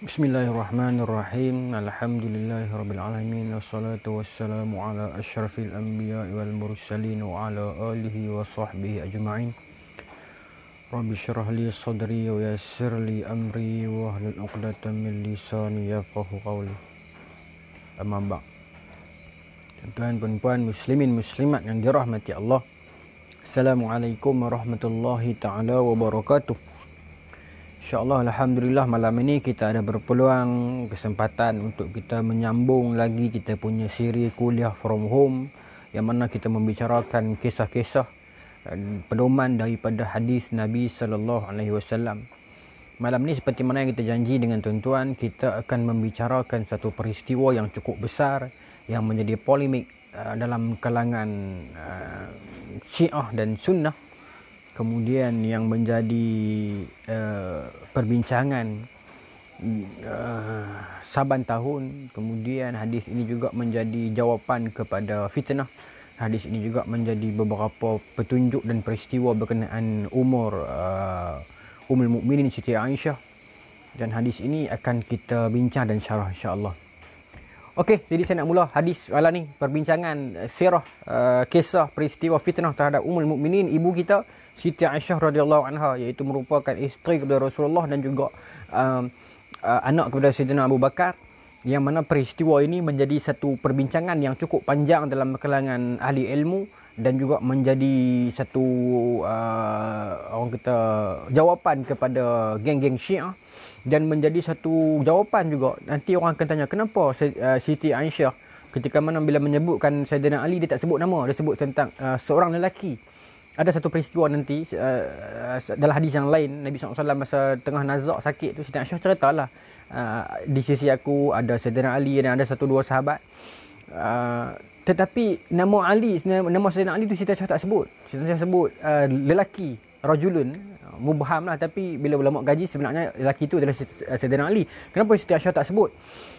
Bismillahirrahmanirrahim. Alhamdulillahirrabbilalamin. Wassalatu wassalamu ala asyrafil anbiya wal mursalin wa ala alihi wa sahbihi ajma'in. Rabbi syrah li sadri wa yassir li amri wa hlul 'uqdatam min lisani yafqahu qawli. Amma ba'd. Tuan-tuan dan puan muslimin muslimat yang dirahmati Allah. Assalamualaikum warahmatullahi taala wabarakatuh. InsyaAllah, Alhamdulillah, malam ini kita ada berpeluang kesempatan untuk kita menyambung lagi kita punya siri kuliah from home, yang mana kita membicarakan kisah-kisah pedoman daripada hadis Nabi SAW. Malam ini seperti mana yang kita janji dengan tuan-tuan, kita akan membicarakan satu peristiwa yang cukup besar yang menjadi polemik dalam kalangan Syiah dan Sunnah. Kemudian yang menjadi perbincangan saban tahun. Kemudian hadis ini juga menjadi jawapan kepada fitnah. Hadis ini juga menjadi beberapa petunjuk dan peristiwa berkenaan umur Ummul Mukminin Siti Aisyah. Dan hadis ini akan kita bincang dan syarah insya-Allah. Okey, jadi saya nak mula hadis malam ni, perbincangan sirah, kisah peristiwa fitnah terhadap Ummul Mukminin, ibu kita Siti Aisyah radhiyallahu anha, iaitu merupakan isteri kepada Rasulullah dan juga anak kepada Sayyidina Abu Bakar, yang mana peristiwa ini menjadi satu perbincangan yang cukup panjang dalam kalangan ahli ilmu dan juga menjadi satu orang kata jawapan kepada geng-geng Syiah, dan menjadi satu jawapan juga nanti orang akan tanya kenapa Siti Aisyah ketika mana bila menyebutkan Sayyidina Ali dia tak sebut nama, dia sebut tentang seorang lelaki. Ada satu peristiwa nanti dalam hadis yang lain, Nabi SAW masa tengah nazak sakit tu, Siti Aisyah ceritalah di sisi aku ada Sayyidina Ali dan ada satu dua sahabat, tetapi nama Sayyidina Ali tu Siti Aisyah tak sebut. Siti Aisyah sebut lelaki, rajulun, mubham lah, tapi bila ulama gaji sebenarnya lelaki itu adalah Sayyidina Ali. Kenapa Siti Aisyah tak sebut?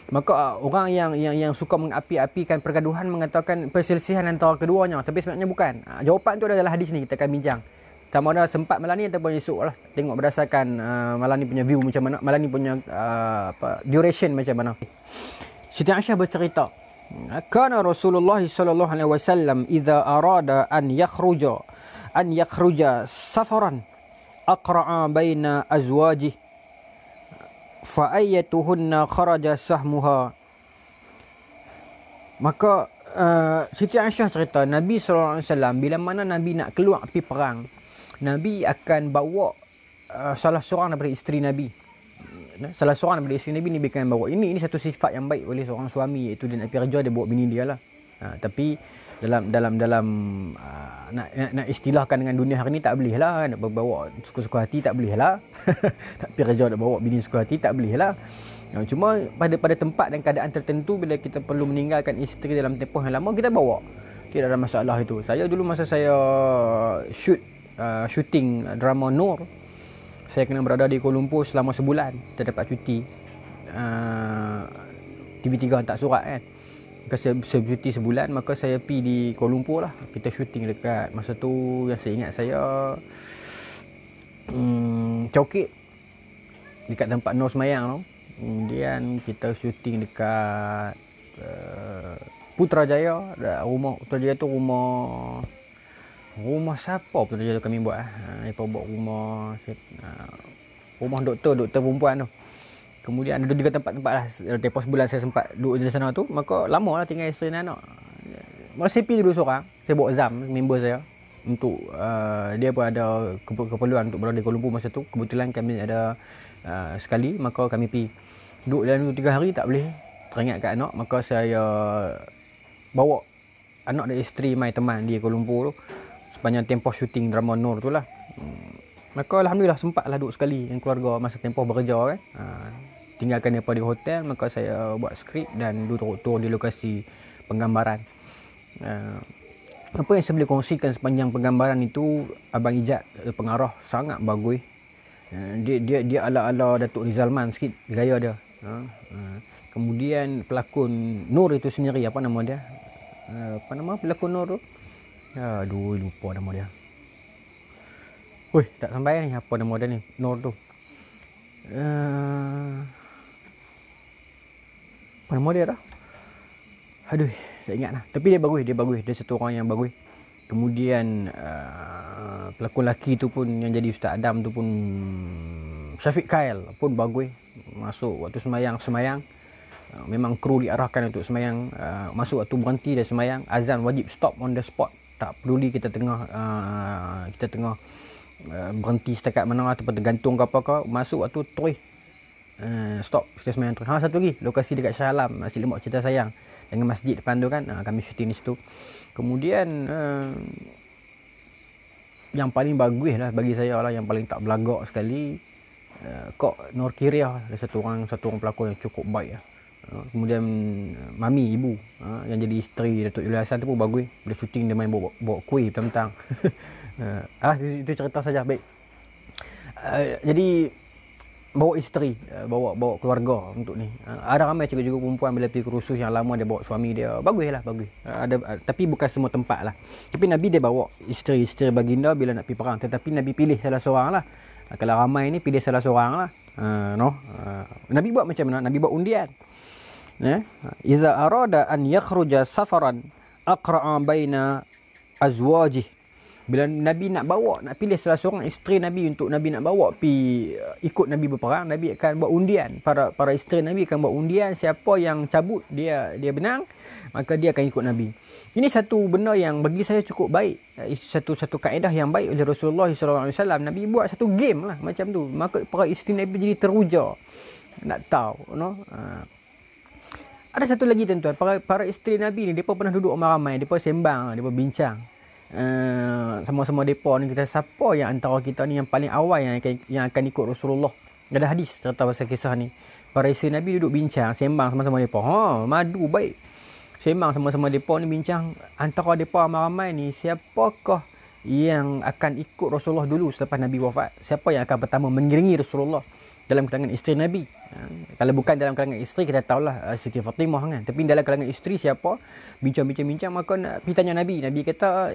Maka orang yang suka mengapi-apikan pergaduhan mengatakan perselisihan antara keduanya, tapi sebenarnya bukan. Jawapan tu adalah hadis ni, kita akan bincang. Sama ada sempat malam ni ataupun esok lah. Tengok berdasarkan malam ni punya view macam mana, malam ni punya duration macam mana. Siti Aisyah bercerita, kana Rasulullah sallallahu alaihi wasallam idza arada an yakhruja safaran aqra'a baina azwajih fa ayyatuhunna kharaja sahmuha. Maka Siti Aisyah cerita, Nabi sallallahu alaihi wasallam bila mana Nabi nak keluar pergi perang, Nabi akan bawa salah seorang daripada isteri Nabi. Salah seorang daripada isteri Nabi ni akan bawa. Ini satu sifat yang baik oleh seorang suami, iaitu dia nak pergi kerja, dia bawa bini dia lah. Tapi dalam nak istilahkan dengan dunia hari ni tak boleh lah, nak bawa suka-suka hati tak boleh lah. Nak pergi kerja nak bawa bini suka hati tak boleh lah. Cuma pada tempat dan keadaan tertentu, bila kita perlu meninggalkan isteri dalam tempoh yang lama, kita bawa, tidak ada masalah itu. Saya dulu masa saya shooting drama Nur, saya kena berada di Kuala Lumpur selama sebulan. Saya dapat cuti, TV3 hantar surat kan. Maka saya cuti sebulan, maka saya pergi di Kuala Lumpur lah. Kita syuting dekat masa tu, yang saya ingat saya Cokit, dekat tempat Nur Semayang tu. Kemudian kita syuting dekat Putrajaya. Rumah Putrajaya tu rumah siapa Putrajaya tu kami buat. Mereka buat rumah doktor perempuan tu. Kemudian ada juga tempat-tempat lah. Tempoh sebulan saya sempat duduk di sana tu. Maka lama lah tinggal isteri dan anak. Masa saya pergi dulu seorang, saya bawa Zam, member saya, untuk dia pun ada keperluan untuk berada di Kuala Lumpur masa tu. Kebetulan kami ada sekali, maka kami pergi. Duduk dalam 2-3 hari tak boleh teringat kat anak. Maka saya bawa anak dan isteri mai teman di Kuala Lumpur tu sepanjang tempoh syuting drama Nur tu lah. Maka Alhamdulillah sempatlah duduk sekali dengan keluarga masa tempoh bekerja kan. Tinggalkan mereka di hotel, maka saya buat skrip dan duduk turun di lokasi penggambaran. Apa yang saya boleh kongsikan sepanjang penggambaran itu, Abang Ijat, pengarah sangat bagus. Dia ala-ala Datuk Rizal Man sikit gaya dia. Kemudian pelakon Nur itu sendiri, apa nama dia? Apa nama pelakon Nur tu? Aduh, lupa nama dia. Tak sampai ni, apa nama dia ni, Nur tu. Apa nama dia dah? Aduh, saya ingat lah. Tapi dia bagus. Dia satu orang yang bagus. Kemudian pelakon lelaki tu pun yang jadi Ustaz Adam tu pun Syafiq Kyle pun bagus. Masuk waktu semayang. Memang kru diarahkan untuk semayang. Masuk waktu berhenti dan semayang. Azan wajib stop on the spot. Tak peduli kita tengah berhenti setakat mana ataupun tergantung ke apa ke. Masuk waktu terus stop, kita semayang terus. Satu lagi lokasi dekat Shah Alam, Nasi Lemak Cerita Sayang dengan masjid depan tu kan, kami syuting di situ. Kemudian yang paling bagus lah bagi saya lah, yang paling tak belagak sekali, Kok Nur Kiriah, satu orang pelakon yang cukup baik lah. Kemudian Mami, ibu yang jadi isteri Datuk Yuli Hassan tu pun bagus. Bila syuting dia main bawa kuih petang-petang. Itu cerita saja. Baik. Jadi bawa isteri, bawa keluarga untuk ni. Ada ramai cikgu-cikgu perempuan bila pergi kursus yang lama dia bawa suami dia. Bagus. Tapi bukan semua tempat lah. Tapi Nabi dia bawa isteri baginda bila nak pergi perang. Tetapi Nabi pilih salah seorang lah. Kalau ramai ni pilih salah seorang lah. Nabi buat macam mana? Nabi buat undian. Iza arada an yakhruja safaran aqra'a baina azwajih. Bila Nabi nak pilih salah seorang isteri Nabi untuk Nabi nak bawa pi ikut Nabi berperang, Nabi akan buat undian. Para isteri Nabi akan buat undian, siapa yang cabut dia benang, maka dia akan ikut Nabi. Ini satu benda yang bagi saya cukup baik. Satu kaedah yang baik oleh Rasulullah SAW. Nabi buat satu game lah macam tu. Maka para isteri Nabi jadi teruja. Nak tahu, Ada satu lagi tuan-tuan, para isteri Nabi ni, mereka pernah duduk ramai-ramai, mereka sembang, mereka bincang. Sama-sama mereka ni, kita siapa yang antara kita ni yang paling awal yang akan ikut Rasulullah. Ada hadis cerita pasal kisah ni. Para isteri Nabi duduk bincang, sembang sama-sama mereka. Madu baik. Sembang sama-sama mereka ni bincang, antara mereka ramai-ramai ni, siapakah yang akan ikut Rasulullah dulu selepas Nabi wafat? Siapa yang akan pertama mengiringi Rasulullah dalam kalangan isteri Nabi? Kalau bukan dalam kalangan isteri, kita tahulah Siti Fatimah kan. Tapi dalam kalangan isteri siapa? Bincang-bincang, maka pergi tanya Nabi. Nabi kata,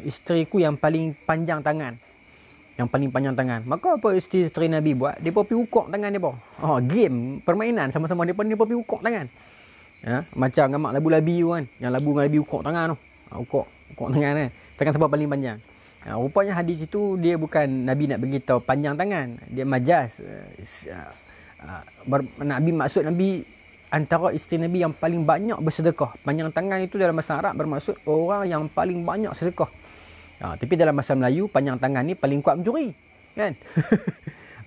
isteriku yang paling panjang tangan. Yang paling panjang tangan. Maka apa isteri Nabi buat? Dia pergi ukur tangan dia. Game, permainan sama-sama dia pergi ukur tangan. Macam ngamak labu-labi tu kan. Yang labu dengan labi ukur tangan tu. Ukur tangan kan. Tangan siapa paling panjang. Rupanya hadis itu dia bukan Nabi nak beritahu panjang tangan. Dia majas. Nabi maksud Nabi antara isteri Nabi yang paling banyak bersedekah. Panjang tangan itu dalam bahasa Arab bermaksud orang yang paling banyak sedekah. Tapi dalam bahasa Melayu panjang tangan ni paling kuat mencuri. Kan?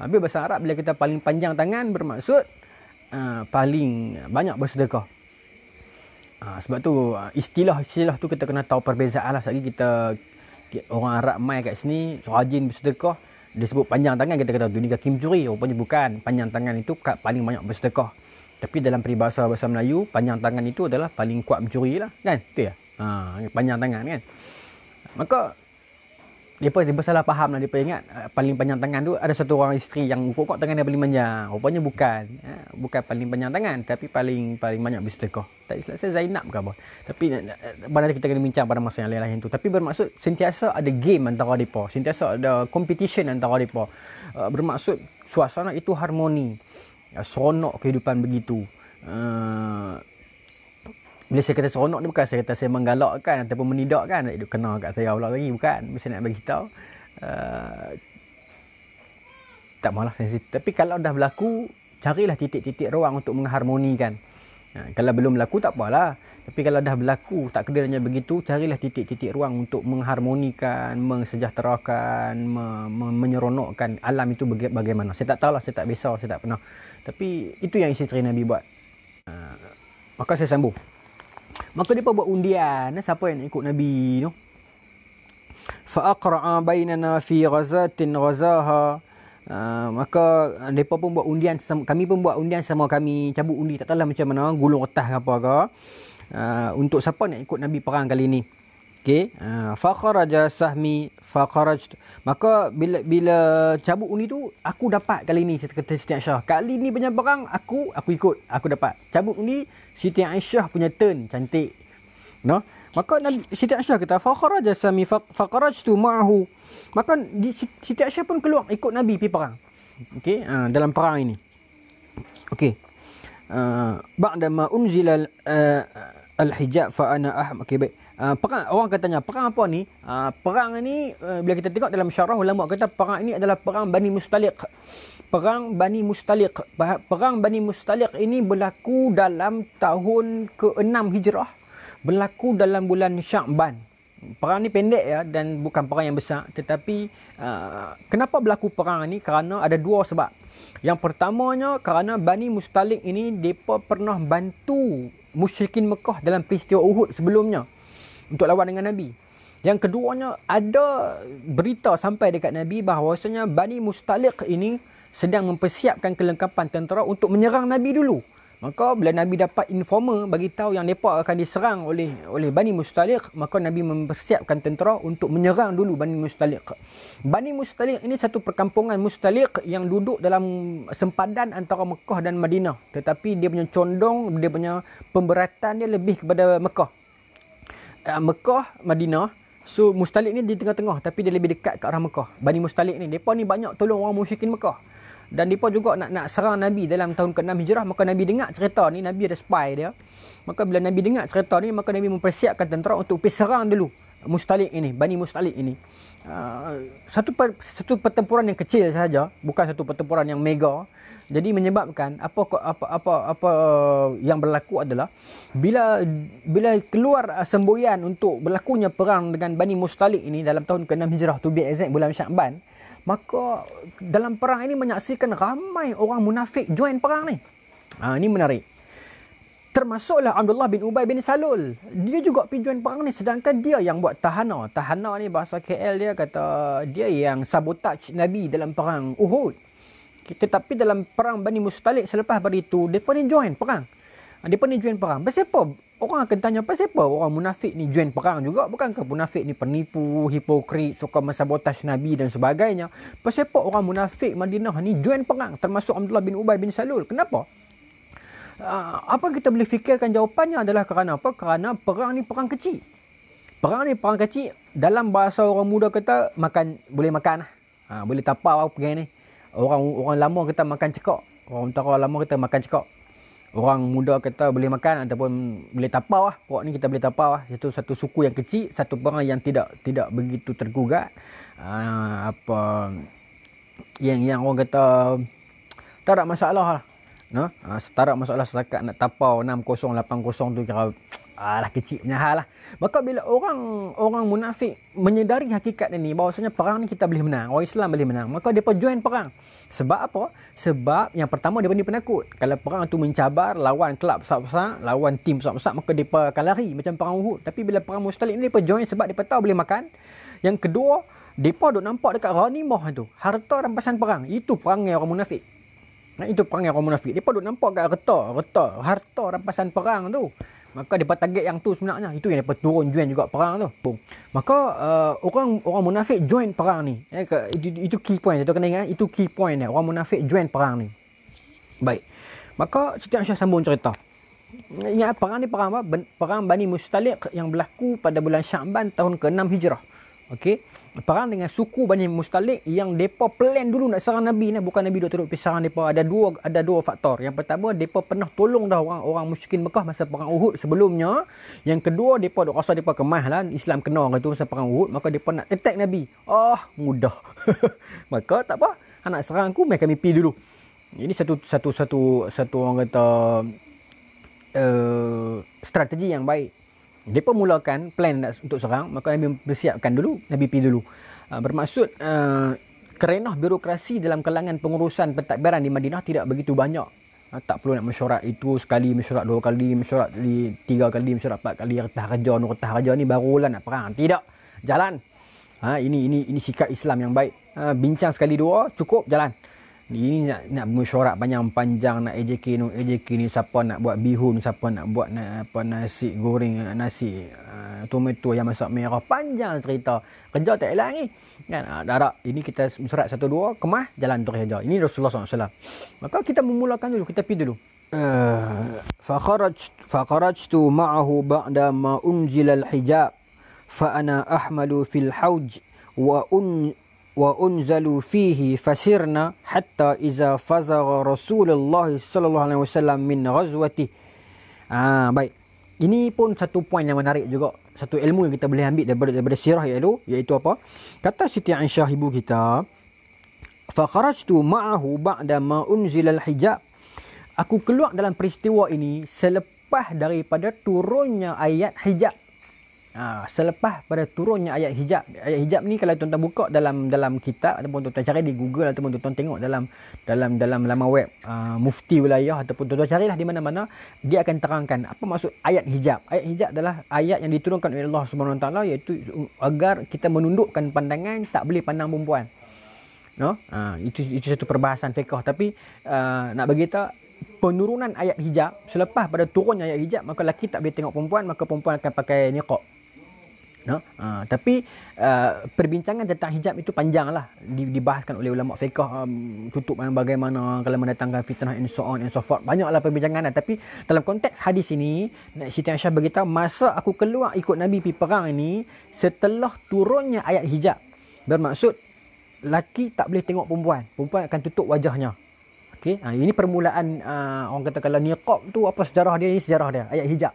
Tapi bahasa Arab bila kita paling panjang tangan bermaksud paling banyak bersedekah. Sebab tu istilah tu kita kena tahu perbezaan lah. Sebab kita orang Arab mai kat sini rajin bersedekah, dia sebut panjang tangan, kita kata tu ni kaki mencuri. Rupanya bukan. Panjang tangan itu paling banyak bersedekah. Tapi dalam peribahasa bahasa Melayu, panjang tangan itu adalah paling kuat mencuri lah kan. Itu ya. Panjang tangan kan. Maka dia salah faham lah. Dia ingat paling panjang tangan tu ada satu orang isteri yang ukur tangan dia paling panjang. Rupanya bukan. Bukan paling panjang tangan, tapi paling banyak bersedekah. Tak silap saya Zainab ke apa. Tapi mana kita kena bincang pada masa yang lain tu. Tapi bermaksud sentiasa ada game antara mereka. Sentiasa ada competition antara mereka. Bermaksud suasana itu harmoni. Seronok kehidupan begitu. Bila saya kata seronok ni bukan saya kata saya menggalakkan ataupun menidakkan. Itu kena kat saya pula lagi. Bukan. Mesti nak bagi tahu. Tak malah sensitif. Tapi kalau dah berlaku, carilah titik-titik ruang untuk mengharmonikan. Kalau belum berlaku tak apalah. Tapi kalau dah berlaku takdirnya begitu, carilah titik-titik ruang untuk mengharmonikan, mensejahterakan, menyeronokkan alam itu bagaimana. Saya tak tahulah, saya tak biasa, saya tak pernah. Tapi itu yang isteri Nabi buat. Maka saya sambung. Maka dia buat undian, siapa yang nak ikut Nabi tu? Fa aqra'a bainana fi ghazatin ghazaha. Maka mereka pun buat undian, kami pun buat undian sama kami, cabut undi, tak tahulah macam mana, gulung retas ke apa ke, untuk siapa nak ikut Nabi perang kali ni. Okey, fa kharaja sahmi fa kharajtu. Maka bila cabut undi tu aku dapat kali ni, kata Siti Aisyah. Kali ni punya perang aku ikut, aku dapat. Cabut undi Siti Aisyah punya turn, cantik. Maka Siti Aisyah kata fa kharaja sahmi fa kharajtu ma'ahu. Maka Siti Aisyah pun keluar ikut Nabi pergi perang. Okey, dalam perang ini. Okey. Ba'da ma unzila al-hijab fa ana okey, baik. Perang, orang katanya perang apa ni? Perang ni bila kita tengok dalam syarah, ulama kata perang ini adalah perang Bani Mustaliq. Perang Bani Mustaliq. Perang Bani Mustaliq ini berlaku dalam tahun ke-6 Hijrah. Berlaku dalam bulan Sya'ban. Perang ni pendek ya, dan bukan perang yang besar. Tetapi kenapa berlaku perang ni? Kerana ada dua sebab. Yang pertamanya kerana Bani Mustaliq ini mereka pernah bantu musyrikin Mekah dalam peristiwa Uhud sebelumnya untuk lawan dengan Nabi. Yang keduanya, ada berita sampai dekat Nabi bahawasanya Bani Mustaliq ini sedang mempersiapkan kelengkapan tentera untuk menyerang Nabi dulu. Maka bila Nabi dapat informa bagi tahu yang mereka akan diserang oleh Bani Mustaliq, maka Nabi mempersiapkan tentera untuk menyerang dulu Bani Mustaliq. Bani Mustaliq ini satu perkampungan Mustaliq yang duduk dalam sempadan antara Mekah dan Madinah. Tetapi dia punya condong, dia punya pemberatan dia lebih kepada Mekah. Mekah, Madinah. So Mustaliq ni di tengah-tengah, tapi dia lebih dekat ke arah Mekah. Bani Mustaliq ni, mereka ni banyak tolong orang musyrikin Mekah. Dan mereka juga nak serang Nabi dalam tahun ke-6 Hijrah. Maka Nabi dengar cerita ni, Nabi ada spy dia. Maka bila Nabi dengar cerita ni, maka Nabi mempersiapkan tentera untuk pergi serang dulu Mustaliq ini, Bani Mustaliq ini. Satu pertempuran yang kecil saja, bukan satu pertempuran yang mega. Jadi menyebabkan apa yang berlaku adalah bila keluar semboyan untuk berlakunya perang dengan Bani Mustaliq ini dalam tahun ke-6 Hijrah, tu be exact bulan Sya'ban, maka dalam perang ini menyaksikan ramai orang munafik join perang ni. Ini menarik. Termasuklah Abdullah bin Ubay bin Salul. Dia juga pergi join perang ni, sedangkan dia yang buat tahana. Tahana ni bahasa KL dia kata dia yang sabotage Nabi dalam perang Uhud. Tetapi dalam perang Bani Mustaliq selepas hari itu, mereka ni join perang. Mereka ni join perang. Pasal apa? Orang akan tanya, pasal apa orang munafik ni join perang juga? Bukankah munafik ni penipu, hipokrit, suka mensabotaj Nabi dan sebagainya? Pasal apa orang munafik Madinah ni join perang? Termasuk Abdullah bin Ubay bin Salul. Kenapa? Apa kita boleh fikirkan jawapannya adalah kerana apa? Kerana perang ni perang kecil. Perang ni perang kecil. Dalam bahasa orang muda kata, boleh makan lah. Boleh tapau apa pergi ni. Orang lama kita makan cekak. Orang utara lama kita makan cekak. Orang muda kata boleh makan ataupun boleh tapau lah. Pokok ni kita boleh tapau lah. Itu satu suku yang kecil, satu perang yang tidak begitu tergugat. Yang orang kata tak ada masalah lah. Tak ada masalah setakat nak tapau 6-0, 8-0 tu kira kecil punya hal lah. Maka bila orang munafik menyedari hakikat ini, bahawasanya perang ni kita boleh menang, orang Islam boleh menang, maka mereka join perang. Sebab apa? Sebab yang pertama, mereka ni penakut. Kalau perang tu mencabar, lawan kelab besar-besar, lawan tim besar-besar, maka mereka akan lari macam perang Uhud. Tapi bila perang Mustaliq ni, mereka join sebab mereka tahu boleh makan. Yang kedua, mereka duk nampak dekat ghanimah tu, harta rampasan perang. Itu perangai orang munafik. Itu perangai orang munafik. Mereka duk nampak dekat harta rampasan perang tu. Maka mereka target yang tu sebenarnya. Itu yang mereka turun join juga perang tu. Maka orang munafik join perang ni. Itu key point. Kita kena ingat. Itu key point dia. Orang munafik join perang ni. Baik. Maka Siti Aisyah sambung cerita. Ingat perang ni perang apa? Perang Bani Mustaliq yang berlaku pada bulan Sya'ban tahun ke-6 Hijrah. Okey. Perang dengan suku Bani Mustaliq yang depa plan dulu nak serang Nabi ni, bukan Nabi duk teruk pergi serang depa. Ada dua faktor. Yang pertama, depa pernah tolong dah orang musyrikin Mekah masa perang Uhud sebelumnya. Yang kedua, depa duk rasa depa kemah lah, Islam kena orang tu masa perang Uhud, maka depa nak attack Nabi. Mudah. Maka tak apa, nak serang aku, mai kami pergi dulu. Ini satu orang kata strategi yang baik. Mereka mulakan plan untuk serang, maka Nabi bersiapkan dulu, Nabi pergi dulu. Bermaksud kerenah birokrasi dalam kalangan pengurusan pentadbiran di Madinah tidak begitu banyak. Tak perlu nak mesyuarat itu sekali, mesyuarat 2 kali, mesyuarat 3 kali, mesyuarat 4 kali, retah kerja ni barulah nak perang. Tidak. Jalan. Ini sikap Islam yang baik. Bincang sekali 2 cukup, jalan. Ini nak mesyuarat panjang-panjang, nak AJK ni, siapa nak buat bihun, siapa nak buat nasi goreng, nasi tomato yang masak merah, panjang cerita. Kerja tak elak ni. Kan? Darab. Ini kita mesyuarat 1-2, kemah, jalan terus kerja. Ini Rasulullah SAW. Maka kita memulakan dulu, kita pergi dulu. Fakharajtu ma'ahu ba'da ma unzila al-hijab fa ana ahmalu fil hauj wa unzalu fihi fasirna hatta iza fazagha Rasulullah sallallahu alaihi wasallam min ghazwati. Baik. Ini pun satu poin yang menarik juga. Satu ilmu yang kita boleh ambil daripada sirah iaitu apa? Kata Siti Aisyah ibu kita, fa kharajtu ma'ahu ba'da ma unzila al-hijab. Aku keluar dalam peristiwa ini selepas daripada turunnya ayat hijab. Selepas pada turunnya ayat hijab. Ayat hijab ni kalau tuan-tuan buka dalam kitab ataupun tuan-tuan cari di Google ataupun tuan-tuan tengok dalam laman web mufti wilayah ataupun tuan-tuan carilah di mana-mana, dia akan terangkan apa maksud ayat hijab. Ayat hijab adalah ayat yang diturunkan oleh Allah Subhanahu Wa Taala, iaitu agar kita menundukkan pandangan, tak boleh pandang perempuan. Itu satu perbahasan fiqh, tapi nak bagi tahu penurunan ayat hijab, selepas pada turunnya ayat hijab, maka lelaki tak boleh tengok perempuan, maka perempuan akan pakai niqab. Tapi perbincangan tentang hijab itu panjang lah, dibahaskan oleh ulama fiqh, tutup bagaimana kalau mendatangkan fitnah and so on and so forth. Banyaklah perbincangan. Tapi dalam konteks hadis ini, Siti Aisyah beritahu, masa aku keluar ikut Nabi pergi perang ini setelah turunnya ayat hijab, bermaksud laki tak boleh tengok perempuan akan tutup wajahnya. Okey, ini permulaan orang kata kalau niqab tu apa sejarah dia, ini sejarah dia ayat hijab.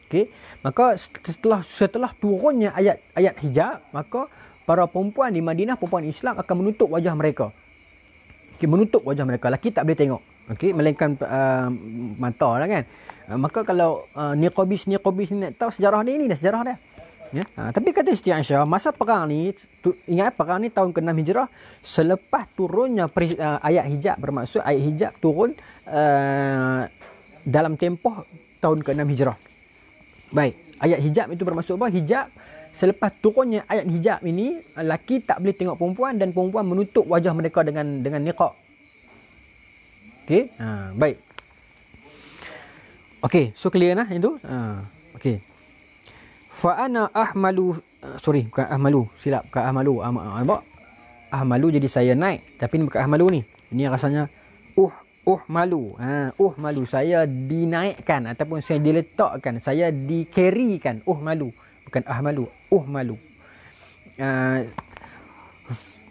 Okey, maka setelah turunnya ayat hijab, maka para perempuan di Madinah, perempuan Islam akan menutup wajah mereka. Okey, menutup wajah mereka. Laki tak boleh tengok. Okey, melainkan mata lah kan. Maka kalau niqabis ni nak tahu sejarah dia, ini dah sejarah dia. Ya? Tapi kata Siti Aisyah, masa perang ni, ingat perang ni tahun ke-6 Hijrah, selepas turunnya ayat hijab, bermaksud ayat hijab turun dalam tempoh tahun ke-6 Hijrah. Baik, ayat hijab itu bermaksud apa? Hijab, selepas turunnya ayat hijab ini, lelaki tak boleh tengok perempuan dan perempuan menutup wajah mereka dengan niqab. Okey, baik. Okey, so clear nah itu? Okey. Fa ana ahmalu, bukan ahmalu, silap, bukan ahmalu. Ahmalu jadi saya naik, tapi ni bukan ahmalu ni. Ini rasanya malu. Malu, saya dinaikkan ataupun saya diletakkan, saya di-carrykan. Malu, bukan ahmalu. Malu.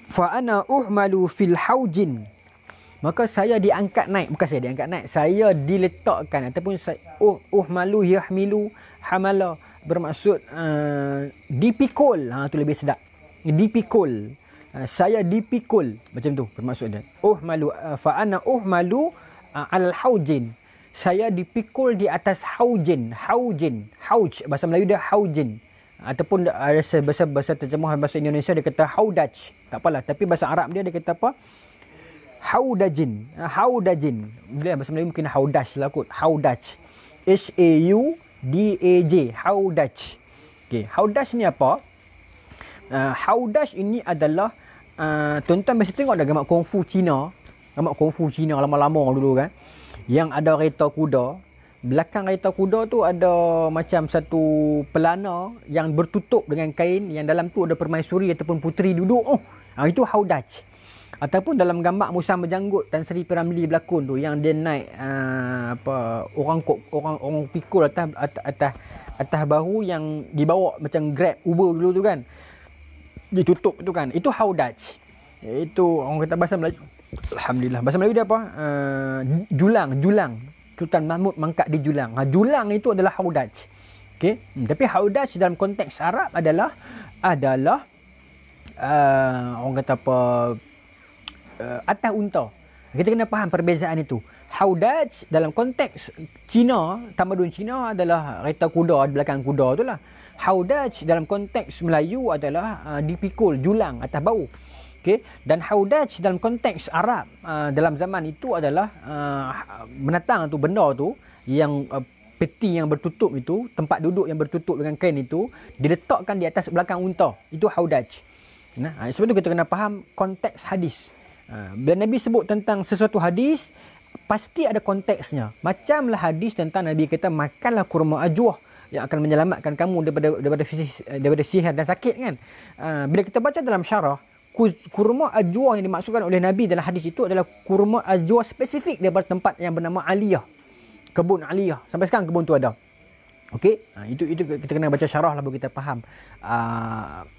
Fa ana uhmalu fil haujin. Maka saya diangkat naik, bukan saya diangkat naik, saya diletakkan ataupun saya malu yahmilu hamala, bermaksud dipikul. Tu lebih sedap. Dipikul. Saya dipikul, macam tu bermaksud dia. Malu fa ana malu al haujin. Saya dipikul di atas haujin. Hauj bahasa Melayu dia haujin, ataupun bahasa terjemahan bahasa Indonesia dia kata haudaj. Tak apalah, tapi bahasa Arab dia kata apa? Haudajin. Bila bahasa Melayu mungkin haudaj lah kot. Haudaj. HAUDAJ. Haudaj. Okey, haudaj ni apa? Haudaj ini adalah tuan-tuan mesti tengok dah gambar kungfu Cina. Gambar kungfu Cina lama-lama dulu kan. Yang ada kereta kuda. Belakang kereta kuda tu ada macam satu pelana yang bertutup dengan kain, yang dalam tu ada permaisuri ataupun puteri duduk. Itu haudaj. Ataupun dalam gambar Musa Menjanggut Tan Sri Piramli berlakon tu, yang dia naik orang pikul atas bahu yang dibawa macam Grab, Uber dulu tu kan. Ditutup tu kan. Itu haudaj. Itu orang kata bahasa Melayu. Alhamdulillah. Bahasa Melayu dia apa? Julang. Sultan Mahmud mangkat di julang. Julang itu adalah haudaj. Okey. Tapi haudaj dalam konteks Arab adalah orang kata apa? Atas unta. Kita kena faham perbezaan itu. Haudaj dalam konteks Cina, tamadun Cina adalah kereta kuda di belakang kuda tu lah. Haudaj dalam konteks Melayu adalah dipikul, julang atas bau. Okey, dan haudaj dalam konteks Arab dalam zaman itu adalah binatang tu, benda tu yang peti yang bertutup itu, tempat duduk yang bertutup dengan kain itu diletakkan di atas belakang unta. Itu haudaj. Sebab tu kita kena faham konteks hadis. Bila Nabi sebut tentang sesuatu hadis, pasti ada konteksnya. Macamlah hadis tentang Nabi kata makanlah kurma ajwah yang akan menyelamatkan kamu daripada sihir dan sakit kan. Bila kita baca dalam syarah, kurma ajwah yang dimaksudkan oleh Nabi dalam hadis itu adalah kurma ajwah spesifik daripada tempat yang bernama Aliyah. Kebun Aliyah. Sampai sekarang kebun tu ada. Okey, itu kita kena baca syarah lah baru kita faham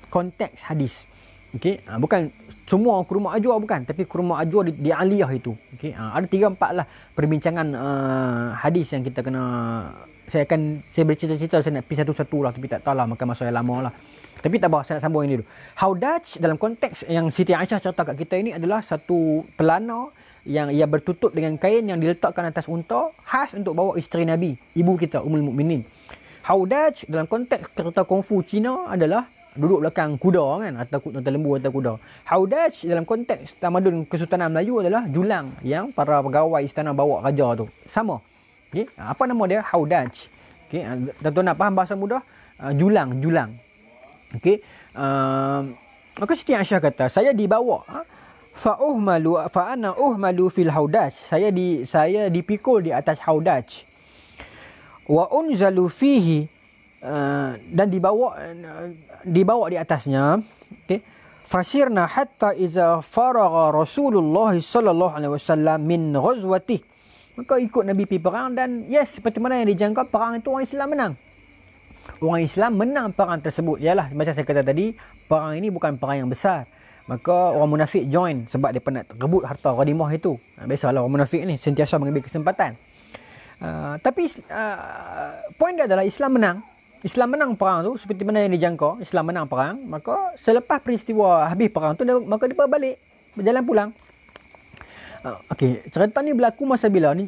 konteks hadis. Okey, bukan semua ke rumah Ajwa bukan, tapi ke rumah Ajwa di Aliyah itu. Okey, ada 3-4 lah perbincangan hadis yang kita kena. Saya bercerita-cerita, saya nak pergi satu-satu lah, tapi tak tahu lah, makan masa yang lama lah. Tapi tak apa, saya nak sambung ini dulu. Haudaj dalam konteks yang Siti Aisyah cerita kat kita ini adalah satu pelana yang ia bertutup dengan kain yang diletakkan atas unta, khas untuk bawa isteri Nabi, ibu kita Ummul Mukminin. Haudaj dalam konteks kereta kungfu Cina adalah duduk belakang kuda kan, atau lembu atau kuda. Haudaj dalam konteks tamadun Kesultanan Melayu adalah julang yang para pegawai istana bawa raja tu. Sama. Okey, apa nama dia? Haudaj. Okey, tuan-tuan nak faham bahasa mudah? Julang. Okey. Maka Siti Aisyah kata, saya dibawa fa ana uhmalu fil haudaj. Saya dipikul di atas haudaj. Wa unzalu fihi, dan dibawa di atasnya. Okey. Fasirna hatta iza faragha Rasulullah sallallahu alaihi wasallam min ghazwatih. Maka ikut Nabi pergi perang, dan yes, seperti mana yang dijangka, perang itu orang Islam menang. Orang Islam menang perang tersebut. Yalah, macam saya kata tadi, perang ini bukan perang yang besar. Maka orang munafik join sebab dia nak rebut harta ghanimah itu. Biasalah orang munafik ni sentiasa mengambil kesempatan. Tapi poin dia adalah Islam menang. Islam menang perang tu seperti mana yang dijangka. Islam menang perang. Maka selepas peristiwa habis perang tu, maka dia balik, berjalan pulang. Okey, cerita ni berlaku masa bila ni?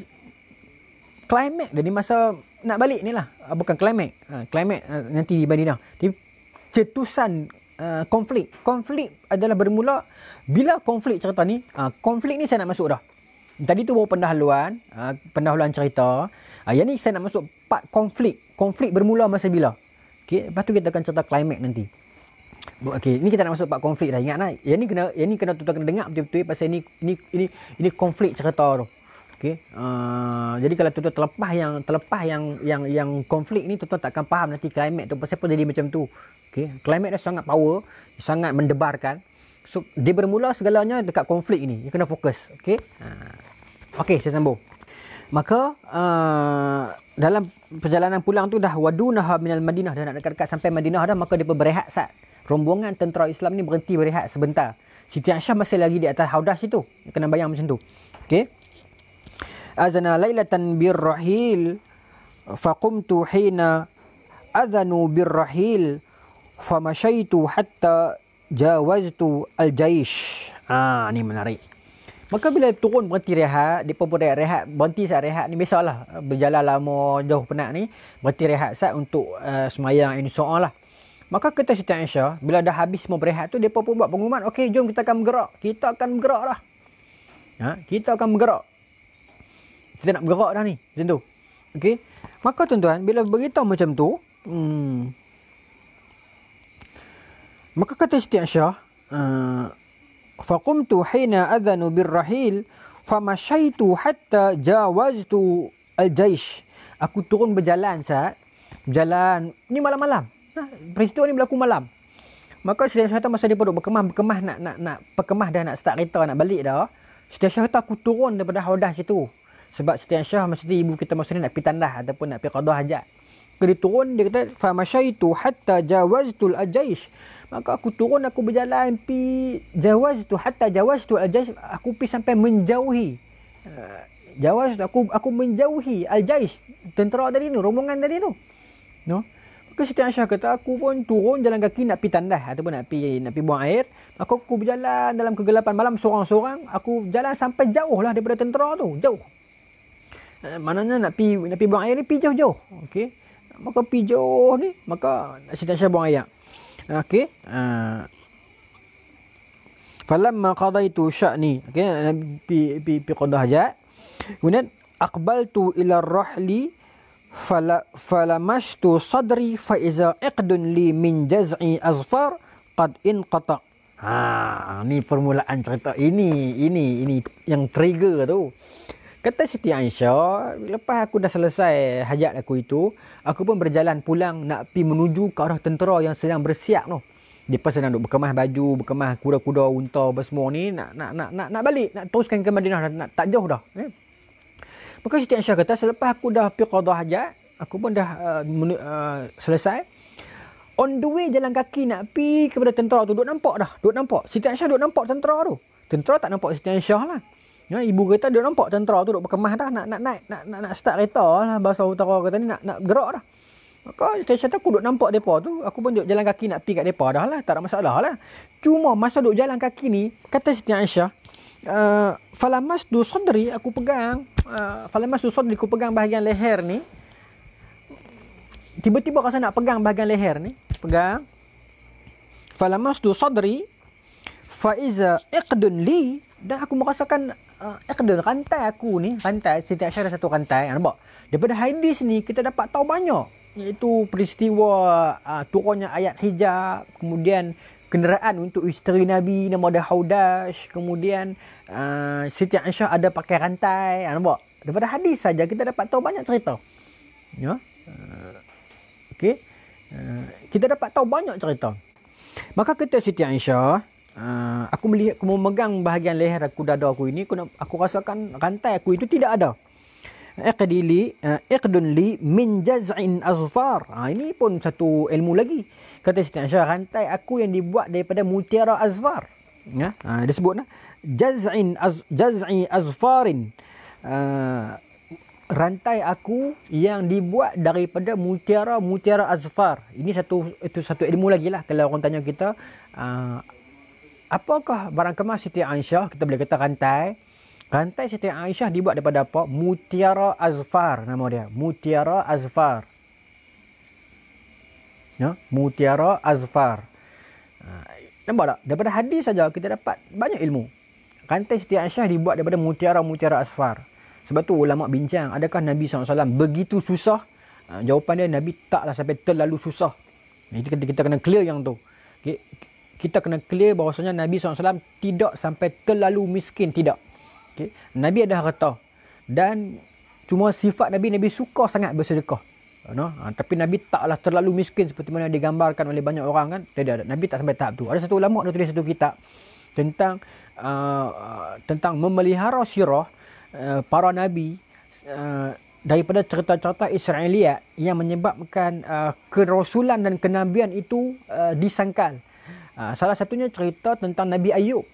Klimak dia ni masa nak balik ni lah. Bukan klimak. Klimak nanti di Madinah. Cetusan konflik. Konflik adalah bermula bila konflik cerita ni. Konflik ni saya nak masuk dah. Tadi tu baru pendahuluan cerita. Yang ni saya nak masuk part konflik. Konflik bermula masa bila? Okey, lepas tu kita akan cerita klimak nanti. Okey, ni kita nak masuk part konflik dah. Ingatlah, yang ni kena tuan-tuan kena dengar betul-betul pasal ini konflik cerita tu. Okey. Jadi kalau tuan-tuan terlepas yang konflik ni, tuan-tuan tak akan faham nanti klimak tu pasal apa jadi macam tu. Okey, klimak dia sangat power, sangat mendebarkan. So dia bermula segalanya dekat konflik ni. You kena fokus. Okey. Okey, saya sambung. Maka dalam perjalanan pulang tu dah wadunaha minal Madinah, dah nak dekat-dekat sampai Madinah dah, maka dia berehat sat. Rombongan tentera Islam ni berhenti berehat sebentar. Siti Aisyah masih lagi di atas haudah situ. Kena bayang macam tu. Okey. Azana lailatan birrahil faqumtu hina adhanu birrahil famashaitu hatta jawaztu al-jaish. Ni menarik. Maka bila turun berhenti rehat, dia pun rehat, berhenti saat rehat ni biasalah, berjalan lama jauh penat ni, berhenti rehat saat untuk semayang insya-Allah lah. Maka kata Siti Aisyah, bila dah habis semua berehat tu, dia pun buat pengumuman, okey, jom kita akan bergerak. Kita akan bergerak dah. Kita akan bergerak. Kita nak bergerak dah ni. Macam tu. Okey. Maka tuan-tuan, bila beritahu macam tu, maka kata Siti Aisyah, faqumtu hina adhanu birrahil famashaitu hatta jawaztu al-jaish. Aku turun berjalan saat berjalan ni malam-malam. Peristiwa ni berlaku malam. Maka Siti Aisyah kata masa dia duduk berkemah nak perkemah dah, nak start kereta, nak balik dah. Siti Aisyah kata aku turun daripada haudah situ. Sebab Siti Aisyah mesti ibu kita masa ni nak pergi tandah ataupun nak pergi qada hajat. Dia turun, dia kata famashaitu hatta jawaztu al-jaish. Maka aku turun, aku berjalan pi jawaztu hatta jawaztu al-jaish, aku pi sampai menjauhi. Aku menjauhi al-jaish, tentera tadi tu, rombongan tadi tu. No? Maka Siti Aisyah kata aku pun turun jalan kaki nak pi tandah ataupun nak pi buang air. Maka aku berjalan dalam kegelapan malam seorang-seorang, aku jalan sampai jauh lah daripada tentera tu, jauh. Maknanya nak pi buang air ni pi jauh-jauh. Okey. Maka pi jauh ni, maka Siti Aisyah buang air. Okey. Falamma qadaitu sya'ni. Okey, pi qada hajat. Kemudian aqbaltu ila ar-rahli falamashtu sadri fa iza iqdun li min jaz'i azfar qad inqata. Ni permulaan cerita ini yang trigger tu. Kata Siti Aisyah, lepas aku dah selesai hajat aku itu, aku pun berjalan pulang nak pergi menuju ke arah tentera yang sedang bersiap tu. Dia pun sedang duk berkemah baju, berkemah kuda-kuda, unta semua ni, nak balik, nak teruskan ke Madinah, nak tak jauh dah. Maka Siti Aisyah kata, selepas aku dah pergi qada hajat, aku pun dah selesai. On the way jalan kaki nak pi kepada tentera tu, duk nampak dah. Duk nampak. Siti Aisyah duk nampak tentera tu. Tentera tak nampak Siti Aisyah lah. Ya, ibu kata duk nampak tentera tu duk berkemas dah. Nak start kereta lah. Bahasa utara kata ni nak gerak dah. Maka Siti Aisyah tu aku duk nampak mereka tu. Aku pun duk jalan kaki nak pi kat mereka dah lah. Tak ada masalah lah. Cuma masa duk jalan kaki ni, kata Siti Aisyah, falamas du sadri, aku pegang. Falamas du sadri, aku pegang bahagian leher ni. Tiba-tiba rasa nak pegang bahagian leher ni. Pegang. Falamasdu sadri faiza iqdun li, dan aku merasakan iqdun, rantai aku ni, rantai Siti Aisyah ada satu rantai. Nampak? Daripada hadis ni kita dapat tahu banyak, iaitu peristiwa turunnya ayat hijab, kemudian kenderaan untuk isteri Nabi nama dia Haudash, kemudian Siti Aisyah ada pakai rantai. Nampak? Daripada hadis saja kita dapat tahu banyak cerita. Ya. Okey. Kita dapat tahu banyak cerita. Maka kata Siti Aisyah, aku memegang bahagian leher aku, dada aku ini, aku rasakan rantai aku itu tidak ada. Iqdun li min jaz'in azfar. Ini pun satu ilmu lagi. Kata Siti Aisyah, rantai aku yang dibuat daripada mutiara azfar. Ya, dia sebut jaz'i azfarin. Rantai aku yang dibuat daripada mutiara azfar. Itu satu ilmu lagi lah. Kalau orang tanya kita, apakah barang kemas Siti Aisyah? Kita boleh kata rantai. Rantai Siti Aisyah dibuat daripada apa? Mutiara azfar, nama dia. Mutiara azfar. Ya, mutiara azfar. Nampak tak? Daripada hadis saja kita dapat banyak ilmu. Rantai Siti Aisyah dibuat daripada mutiara azfar. Sebab tu ulama bincang, adakah Nabi SAW begitu susah? Jawapan dia, Nabi taklah sampai terlalu susah. Itu kita kena clear yang tu. Okay. Kita kena clear bahawasanya Nabi SAW tidak sampai terlalu miskin, tidak. Okay. Nabi ada harta. Dan cuma sifat Nabi suka sangat bersedekah. Tapi Nabi taklah terlalu miskin seperti mana digambarkan oleh banyak orang kan. Tidak, Nabi tak sampai tahap tu. Ada satu ulama dia tulis satu kitab tentang memelihara sirah para nabi daripada cerita-cerita Israeliat yang menyebabkan kerasulan dan kenabian itu disangkal. Salah satunya cerita tentang Nabi Ayub.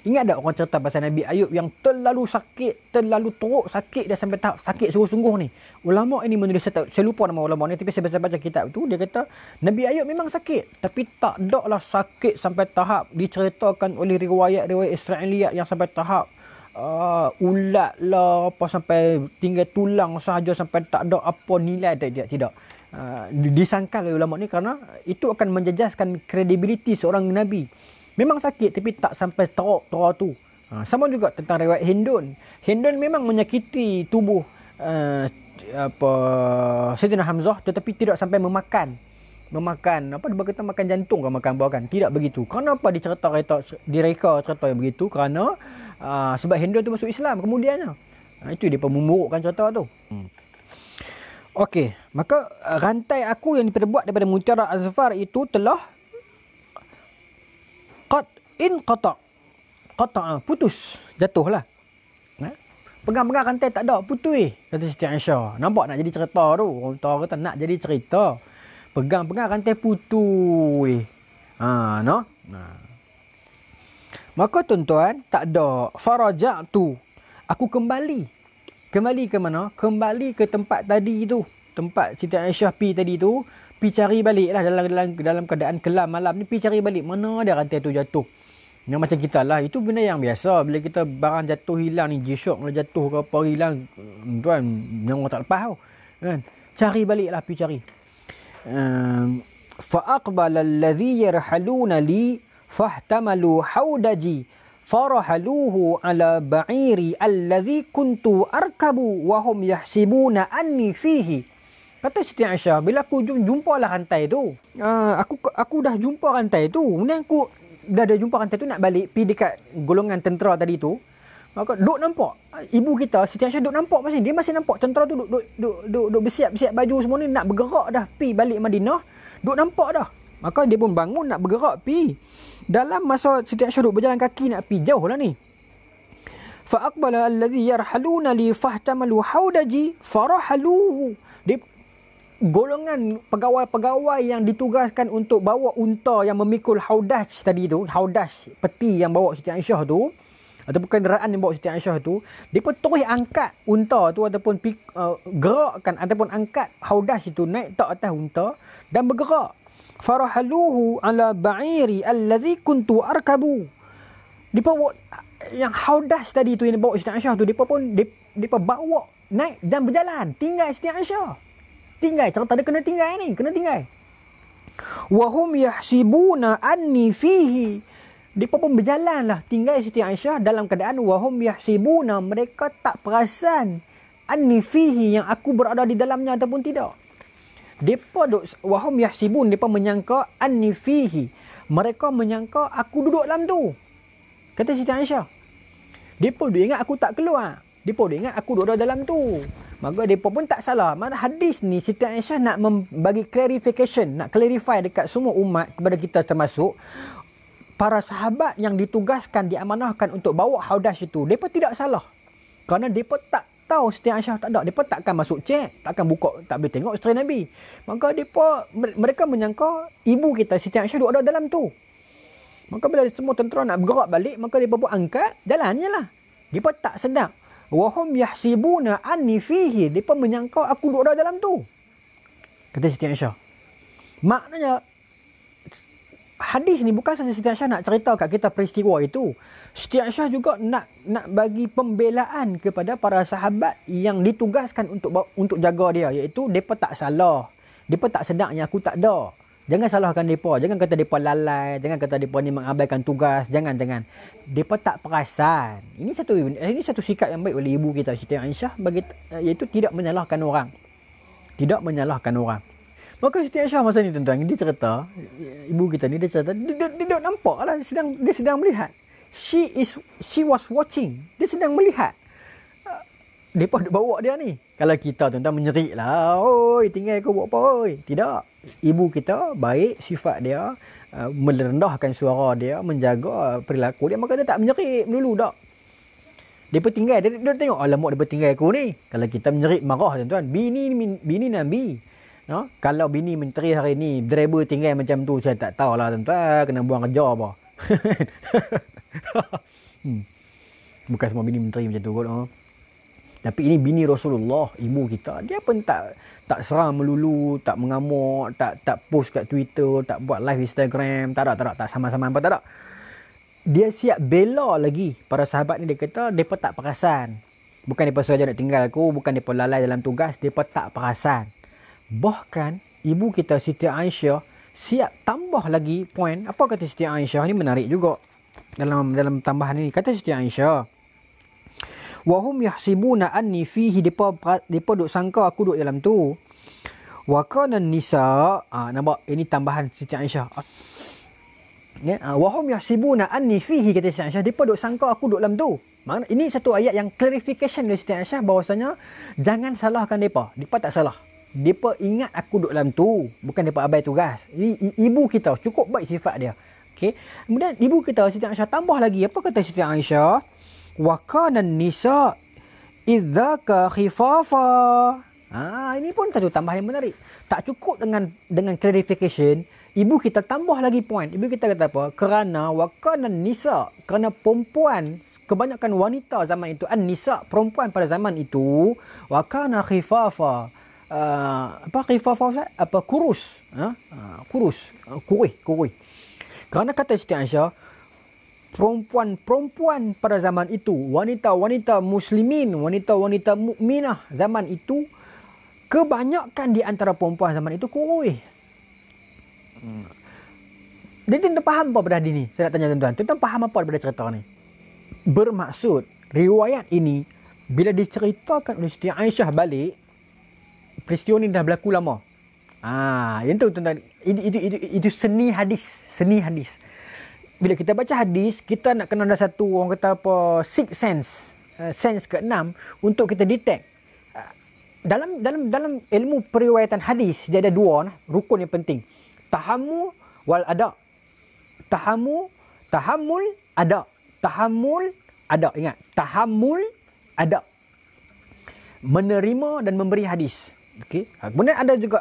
Ingat tak orang cerita pasal Nabi Ayub yang terlalu sakit, terlalu teruk sakit, dia sampai tahap sakit sungguh-sungguh ni. Ulama ini menulis, saya lupa nama ulama ni, tapi saya baca kitab tu, dia kata Nabi Ayub memang sakit, tapi tak daklah sakit sampai tahap diceritakan oleh riwayat-riwayat Israeliat yang sampai tahap ulat lah apa sampai tinggal tulang sahaja sampai tak ada apa nilai. Tidak. Disangkal oleh ulama ni kerana itu akan menjejaskan kredibiliti seorang nabi. Memang sakit tapi tak sampai teruk tu. Sama juga tentang riwayat Hindun. Hindun memang menyakiti tubuh Sayyidina Hamzah tetapi tidak sampai memakan apa dia kata makan jantung ke makan buah kan. Tidak begitu. Kenapa direka cerita yang begitu? Kerana sebab Hindu tu masuk Islam kemudiannya. Itu dia memburukkan cerita tu. Okey, maka rantai aku yang diperbuat daripada mutiara azfar itu telah putus, jatuhlah. Pegang-pegang rantai tak ada, putus kata Siti Aisyah. Nampak nak jadi cerita tu. Orang tahu kata nak jadi cerita. Pegang-pegang rantai putus. Maka tuan-tuan, tak ada. Faraja'tu. Aku kembali. Kembali ke mana? Kembali ke tempat tadi tu. Tempat Siti Aisyah pi tadi tu. Pi cari balik lah dalam keadaan kelam malam ni. Pi cari balik. Mana ada rantai tu jatuh. Yang macam kita lah. Itu benda yang biasa. Bila kita barang jatuh hilang ni. G-Shock lah jatuh ke apa hilang. Tuan, yang orang tak lepas tau. Kan? Cari balik lah. Pi cari. Fa'aqbala alladhi yarhaluna li fahtamalu haudaji farahaluhu ala ba'iri alladhi kuntu arkabu wahum yahsibuna anni fihi. Kata Siti Aisyah, bila aku jumpalah rantai tu, aku dah jumpa rantai tu. Kemudian aku dah jumpa rantai tu nak balik pergi dekat golongan tentera tadi tu. Maka duk nampak ibu kita Siti Aisyah duk nampak masih dia masih nampak tentera tu duk bersiap baju semua ni nak bergerak dah pi balik Madinah. Duk nampak dah. Maka dia pun bangun nak bergerak pi. Dalam masa Siti Aisyah duk berjalan kaki nak pi jauh lah ni. Fa aqbala alladhi yarhaluna li fahtamalu haudaji farahaluhu. Dia golongan pegawai-pegawai yang ditugaskan untuk bawa unta yang memikul haudaj tadi tu, haudaj, peti yang bawa Siti Aisyah tu, ataupun kenderaan yang bawa Siti Aisyah tu, mereka terus angkat unta tu ataupun gerakkan ataupun angkat haudaj itu naik ke atas unta dan bergerak. Farahaluhu ala ba'iri allazi kuntu arkabu. Mereka bawa yang haudaj tadi tu yang bawa Siti Aisyah tu, mereka bawa naik dan berjalan tinggal Siti Aisyah. Tinggal, cerita dia kena tinggal ni, kena tinggal. Wahum yahsibuna anni fihi. Mereka pun berjalan lah tinggal Siti Aisyah dalam keadaan wahum yahsibuna, mereka tak perasan anni fihi, yang aku berada di dalamnya ataupun tidak. Mereka duk wahum yahsibun, mereka menyangka anni fihi, mereka menyangka aku duduk dalam tu. Kata Siti Aisyah. Mereka duk ingat aku tak keluar. Mereka duk ingat aku duduk dalam tu. Maka mereka pun tak salah. Mana hadis ni Siti Aisyah nak bagi clarification, nak clarify dekat semua umat, kepada kita termasuk para sahabat yang ditugaskan, diamanahkan untuk bawa haudaj itu. Mereka tidak salah. Kerana mereka tak tahu Siti Aisyah tak ada. Mereka takkan masuk cek, takkan buka, tak boleh tengok isteri Nabi. Maka mereka menyangka ibu kita Siti Aisyah duduk dalam tu. Maka bila semua tentera nak bergerak balik, maka mereka pun angkat, jalan je lah. Mereka tak sedar. Wahum yahsibuna anni fihi, mereka menyangka aku duduk dalam tu. Kata Siti Aisyah. Maknanya hadis ni bukan sahaja Siti Aisyah nak cerita kat kita peristiwa itu. Siti Aisyah juga nak bagi pembelaan kepada para sahabat yang ditugaskan untuk jaga dia, iaitu mereka tak salah. Mereka tak sedar yang aku tak ada. Jangan salahkan mereka. Jangan kata mereka lalai. Jangan kata mereka ni mengabaikan tugas. Jangan. Mereka tak perasan. Ini satu sikap yang baik oleh ibu kita Siti Aisyah, iaitu tidak menyalahkan orang. Tidak menyalahkan orang. Maka Siti Aisyah masa ni tuan-tuan, dia cerita, ibu kita ni dia cerita, dia nampak lah, dia sedang melihat. She was watching. Dia sedang melihat. Mereka duk bawa dia ni. Kalau kita tuan-tuan menyerik lah, oi tinggal kau buat apa oi. Tidak. Ibu kita baik sifat dia, merendahkan suara dia, menjaga perilaku dia, maka dia tak menyerik dulu tak. Dia tinggal, dia tengok alamak dia tinggal aku ni. Kalau kita menyerik marah tuan-tuan, bini Nabi. No? Kalau bini menteri hari ni, driver tinggal macam tu, saya tak tahulah tuan-tuan, kena buang kerja apa. Bukan semua bini menteri macam tu kot. Tapi ini bini Rasulullah, ibu kita. Dia pun tak seram melulu, tak mengamuk, tak post kat Twitter, tak buat live Instagram, tak ada, tak sama-sama apa, tak ada. Dia siap bela lagi para sahabat ni. Dia kata mereka tak perasan. Bukan mereka saja nak tinggal aku, bukan mereka lalai dalam tugas, mereka tak perasan. Bahkan ibu kita Siti Aisyah siap tambah lagi poin. Apa kata Siti Aisyah ni menarik juga dalam tambahan ini. Kata Siti Aisyah, wahum yahsibuna anni fihi, depa duk sangka aku duduk dalam tu. Wa kana nisa, nampak ini tambahan Siti Aisyah. Wahum yahsibuna anni fihi, kata Siti Aisyah, depa duk sangka aku duduk dalam tu. Maknanya ini satu ayat yang clarification dari Siti Aisyah bahawasanya jangan salahkan depa. Depa tak salah. Depa ingat aku duduk dalam tu, bukan depa abai tugas. Ini ibu kita cukup baik sifat dia. Okey. Kemudian ibu kita Siti Aisyah tambah lagi. Apa kata Siti Aisyah? Wa kana nisa idzaka khifafa. Ini pun satu tambahan yang menarik. Tak cukup dengan clarification, ibu kita tambah lagi point. Ibu kita kata apa? Kerana wa kana nisa, kerana perempuan, kebanyakan wanita zaman itu, an-nisa, perempuan pada zaman itu, wa kana khifafa. Apa khifafa Ustaz? Apa kurus? Kurus. Kerana kata Siti Aisyah, perempuan pada zaman itu, wanita-wanita muslimin, wanita-wanita mukminah zaman itu, kebanyakan di antara perempuan zaman itu kurus. Dia tidak faham apa pada ini. Saya nak tanya tuan-tuan. Tuan-tuan faham apa daripada cerita ni? Bermaksud, riwayat ini bila diceritakan oleh Siti Aisyah balik, peristiwa ni dah berlaku lama. Yang tu tuan-tuan, itu seni hadis. Bila kita baca hadis, kita nak kena ada satu, orang kata apa, sixth sense, sense ke-6 untuk kita detect. Dalam ilmu periwayatan hadis, dia ada dua rukun yang penting. Tahammul wal ada. Tahammul ada. Ingat, tahammul ada. Menerima dan memberi hadis. Okey. Kemudian ada juga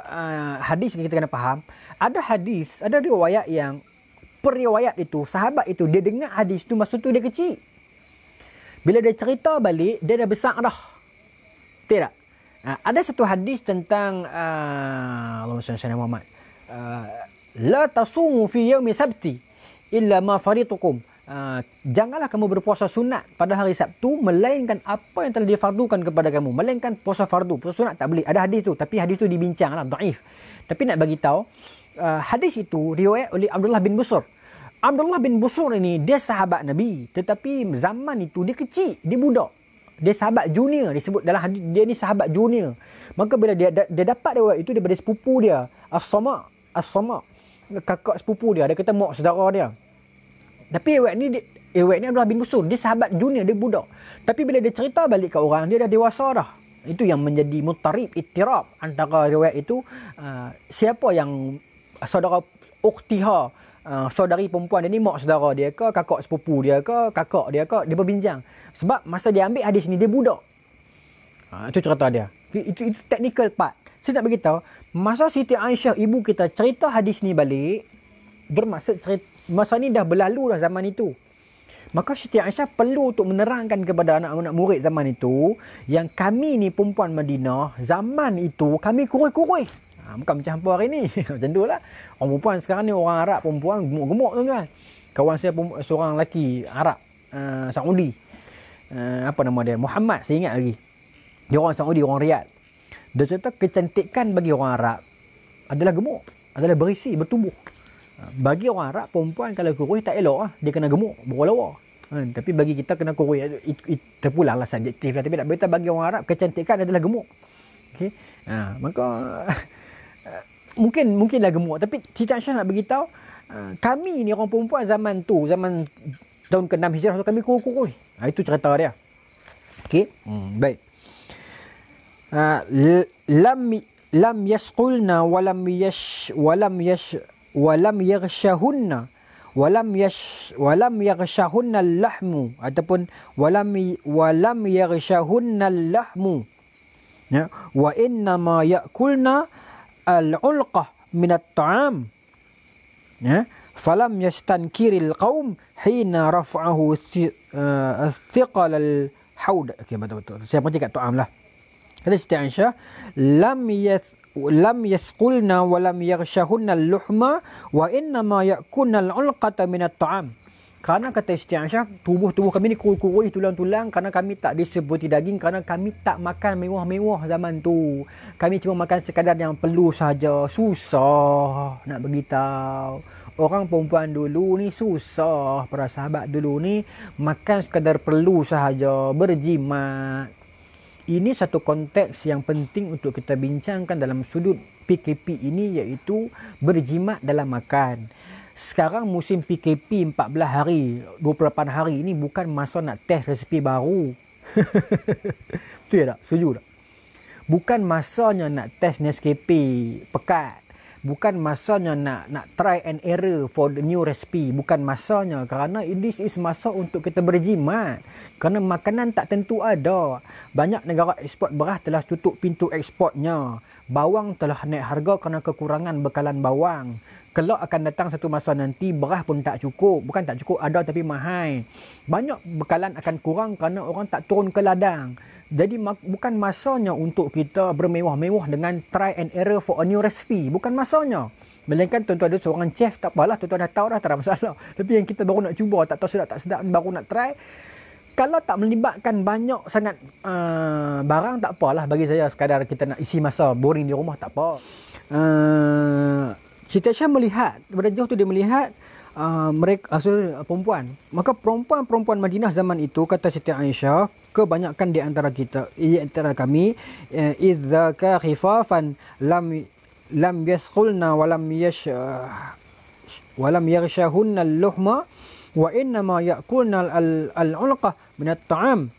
hadis yang kita kena faham. Ada hadis, ada riwayat yang periwayat itu, sahabat itu dia dengar hadis tu masa tu dia kecil. Bila dia cerita balik, dia dah besar dah. Tidak. Ada satu hadis tentang Allahumma salli ala Muhammad. La tasumu fi yaumi sabti illa ma faritukum. Janganlah kamu berpuasa sunat pada hari Sabtu melainkan apa yang telah difardukan kepada kamu, melainkan puasa fardu. Puasa sunat tak boleh. Ada hadis tu, tapi hadis tu dibincanglah, dhaif. Tapi nak bagi tahu, hadis itu riwayat oleh Abdullah bin Busur. Abdullah bin Busur ini dia sahabat Nabi, tetapi zaman itu dia kecil, dia budak. Dia sahabat junior, disebut dalam hadis dia ni sahabat junior. Maka bila dia dapat riwayat itu daripada sepupu dia, As-Sama, kakak sepupu dia kata mak saudara dia. Tapi riwayat ni Abdullah bin Busur, dia sahabat junior, dia budak. Tapi bila dia cerita balik ke orang, dia dah dewasa dah. Itu yang menjadi mutarib, ittirab antara riwayat itu. Siapa yang saudara ukhtiha, saudari perempuan dia ni mak saudara dia ke, kakak sepupu dia ke, kakak dia ke, dia berbincang. Sebab masa dia ambil hadis ni, dia budak. Itu cerita dia. Itu technical part. Saya nak beritahu, masa Siti Aisyah ibu kita cerita hadis ni balik, bermaksud masa ni dah berlalu dah zaman itu. Maka Siti Aisyah perlu untuk menerangkan kepada anak-anak murid zaman itu yang kami ni perempuan Madinah, zaman itu kami kurus-kurus. Bukan macam hampa hari ni. Macam tu lah. Orang perempuan sekarang ni, orang Arab perempuan gemuk-gemuk tuan-tuan. Kawan saya seorang lelaki Arab, Saudi. Apa nama dia? Muhammad, saya ingat lagi. Dia orang Saudi, orang Riyadh. Dia cerita kecantikan bagi orang Arab adalah gemuk, adalah berisi, bertubuh. Bagi orang Arab, perempuan kalau kurus tak elok lah. Dia kena gemuk, berlawa. Tapi bagi kita kena kurus. Itu pula lah subjektif lah. Tapi nak beritahu bagi orang Arab, kecantikan adalah gemuk. Okay? Maka mungkinlah gemuk. Tapi Siti Aisyah nak beritahu, kami ni orang perempuan zaman tu, zaman tahun ke-6 Hijrah tu, kami kurus-kurus. Itu cerita dia. Okey, baik. Lam yasqulna walam yaghshahunna walam yaghshahunna al-lahmu, ataupun walam yaghshahunna al-lahmu, ya, wa inna ma ya'kulna al-ulqah min at-ta'am, ya, falam yastankiril qaum hina raf'ahu thiqal al-haud. Okey, betul. Saya pergi kat ta'am lah. Kata Siti Aisyah, lam yasqulna wa lam yaghshahunna al-luhma wa inna ma ya'kulna al-ulqata min at-ta'am. Kerana kata Siti Aisyah, tubuh kami ni kurus-kurus, tulang-tulang, kerana kami tak disebuti daging, kerana kami tak makan mewah-mewah zaman tu. Kami cuma makan sekadar yang perlu saja. Susah nak beritahu. Orang perempuan dulu ni susah. Para sahabat dulu ni makan sekadar perlu sahaja, berjimat. Ini satu konteks yang penting untuk kita bincangkan dalam sudut PKP ini, iaitu berjimat dalam makan. Sekarang musim PKP 14 hari, 28 hari ini bukan masa nak test resipi baru. Betul ya tak? Setuju tak? Bukan masanya nak test Nescafe pekat. Bukan masanya nak try and error for the new recipe. Bukan masanya, kerana this is masa untuk kita berjimat. Kerana makanan tak tentu ada. Banyak negara ekspor beras telah tutup pintu ekspornya. Bawang telah naik harga kerana kekurangan bekalan bawang. Kelak akan datang satu masa nanti beras pun tak cukup. Bukan tak cukup, ada tapi mahal. Banyak bekalan akan kurang kerana orang tak turun ke ladang. Jadi bukan masanya untuk kita bermewah-mewah dengan try and error for a new recipe. Bukan masanya. Melainkan tuan-tuan ada seorang chef, tak apalah, tuan-tuan dah tahu dah, tak ada masalah. Tapi yang kita baru nak cuba, tak tahu sedap tak sedap, baru nak try. Kalau tak melibatkan banyak sangat barang, tak apalah bagi saya. Sekadar kita nak isi masa boring di rumah, tak apa. Siti Aisyah melihat, daripada jauh tu dia melihat mereka perempuan. Maka perempuan Madinah zaman itu, kata Siti Aisyah, kebanyakan di antara kita, di antara kami, idza ka khifafan lam yasqulna wa lam yaghshahunna al-luhma wa inna ma ya'kulna al-ulqah min at-ta'am.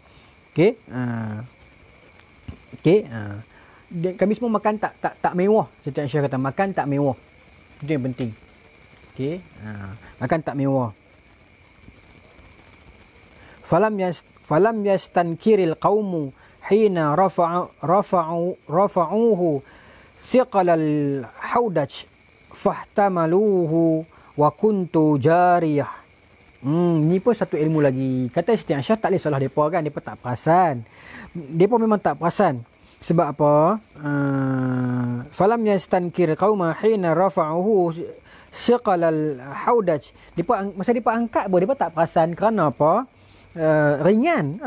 Okey. Kami semua makan tak mewah. Siti Aisyah kata makan tak mewah. Itu yang penting. Okey. Makan tak mewah. Falam yastankiril qaumu hina rafa'uhu thiqalal haudaj fahtamaluhu wa kuntu jariyah. Ni pun satu ilmu lagi. Kata Siti Aisyah tak boleh salah depa kan, depa tak perasan. Depa memang tak perasan. Sebab apa? Falam yastankir qauma hina rafa'uhu siqalal haudaj. Masa depa angkat pun depa tak perasan kerana apa? Ringan.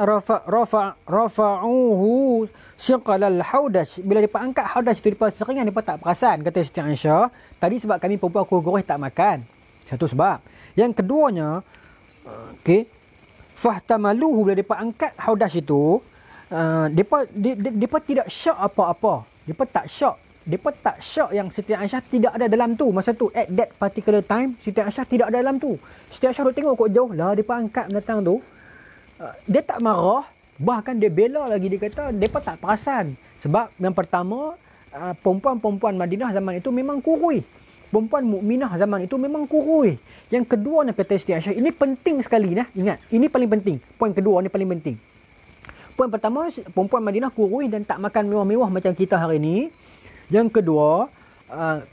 Rafa'uhu siqalal haudaj. Bila depa angkat haudaj tu depa seringan, depa tak perasan. Kata Siti Aisyah, tadi sebab kami perempuan kurus tak makan. Satu sebab. Yang keduanya, okey, fahtamaluhu, bila depa angkat haudaj itu, depa tidak syak apa-apa. Depa tak syak. Depa tak syak yang Siti Aisyah tidak ada dalam tu. Masa tu, at that particular time, Siti Aisyah tidak ada dalam tu. Siti Aisyah duk tengok kok jauh lah depa angkat datang tu. Dia tak marah, bahkan dia bela lagi. Dia kata depa tak perasan. Sebab yang pertama, perempuan-perempuan Madinah zaman itu memang kurus. Perempuan mukminah zaman itu memang kurus. Yang kedua, nak kata Siti Aisyah, ini penting sekali nah. Ingat, ini paling penting. Poin kedua ni paling penting. Poin pertama, perempuan Madinah kurus dan tak makan mewah-mewah macam kita hari ni. Yang kedua,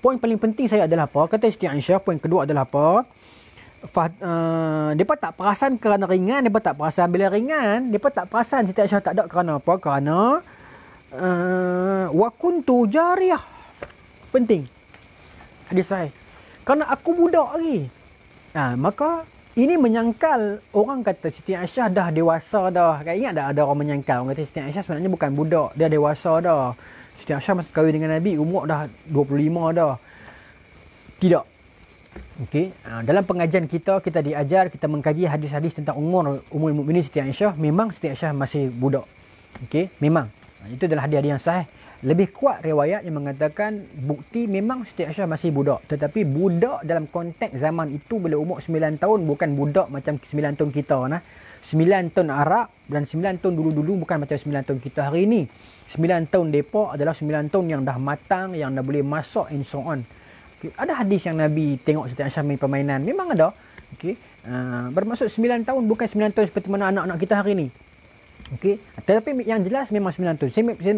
poin paling penting saya adalah apa? Kata Siti Aisyah, poin kedua adalah apa? Mereka tak perasan kerana ringan. Mereka tak perasan bila ringan. Mereka tak perasan Siti Aisyah tak ada kerana apa? Kerana wa kuntu jariyah. Penting. Hadis sahih. Kerana aku budak lagi. Maka ini menyangkal. Orang kata Siti Aisyah dah dewasa dah. Ingat tak ada orang menyangkal? Orang kata Siti Aisyah sebenarnya bukan budak. Dia dewasa dah. Siti Aisyah masa kahwin dengan Nabi, umur dah 25 dah. Tidak. Okey, dalam pengajian kita diajar, kita mengkaji hadis-hadis tentang umur mukminin Siti Aisyah, memang Siti Aisyah masih budak. Okey, memang. Itu adalah hadis-hadis yang sahih. Lebih kuat riwayat yang mengatakan bukti memang Siti Aisyah masih budak. Tetapi budak dalam konteks zaman itu bila umur 9 tahun, bukan budak macam 9 tahun kita nah. 9 tahun Arab dan 9 tahun dulu-dulu bukan macam 9 tahun kita hari ini. 9 tahun depa adalah 9 tahun yang dah matang, yang dah boleh masak and so on. Okay. Ada hadis yang Nabi tengok Siti Aisyah main permainan. Memang ada. Okay. Bermaksud 9 tahun bukan 9 tahun seperti mana anak-anak kita hari ini. Okay. Tetapi yang jelas memang 9 tahun.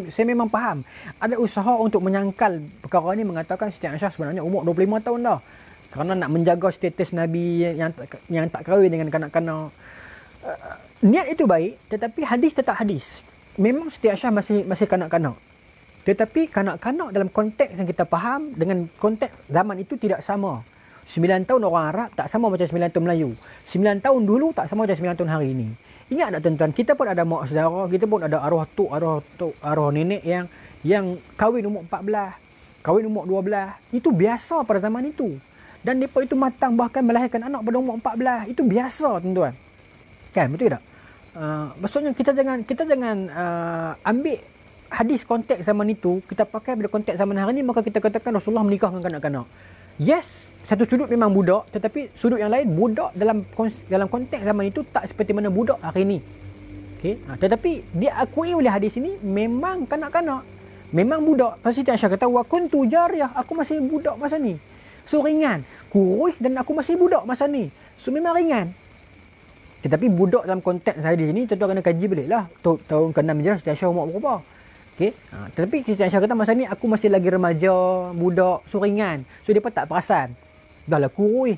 Saya memang faham. Ada usaha untuk menyangkal perkara ini, mengatakan Siti Aisyah sebenarnya umur 25 tahun dah. Kerana nak menjaga status Nabi yang tak kahwin dengan kanak-kanak. Niat itu baik, tetapi hadis tetap hadis. Memang Siti Aisyah masih kanak-kanak. Tetapi kanak-kanak dalam konteks yang kita faham dengan konteks zaman itu tidak sama. 9 tahun orang Arab tak sama macam 9 tahun Melayu. 9 tahun dulu tak sama macam 9 tahun hari ini. Ingat tak tuan-tuan, kita pun ada mak saudara, kita pun ada arwah nenek yang kahwin umur 14, kahwin umur 12. Itu biasa pada zaman itu. Dan mereka itu matang, bahkan melahirkan anak pada umur 14. Itu biasa tuan-tuan. Kan, betul tak? Maksudnya kita jangan ambil hadis konteks zaman itu, kita pakai pada konteks zaman hari ini, maka kita katakan Rasulullah menikah dengan kanak-kanak. Yes, satu sudut memang budak, tetapi sudut yang lain, budak dalam konteks zaman itu tak seperti mana budak hari ini. Okay? Tetapi dia akui oleh hadis ini memang kanak-kanak, memang budak. Pasti Siti Aisyah kata wa kuntu jariyah, aku masih budak masa ni. So ringan, kurus dan aku masih budak masa ni. So memang ringan. Tetapi budak dalam konteks hadis ini tentu kena kaji balik lah. Tahun ke-6 je Siti Aisyah umur berapa. Okay. Tetapi Siti Aisyah kata masa ni aku masih lagi remaja, budak, so ringan. So dia pun tak perasan. Dah lah kurus,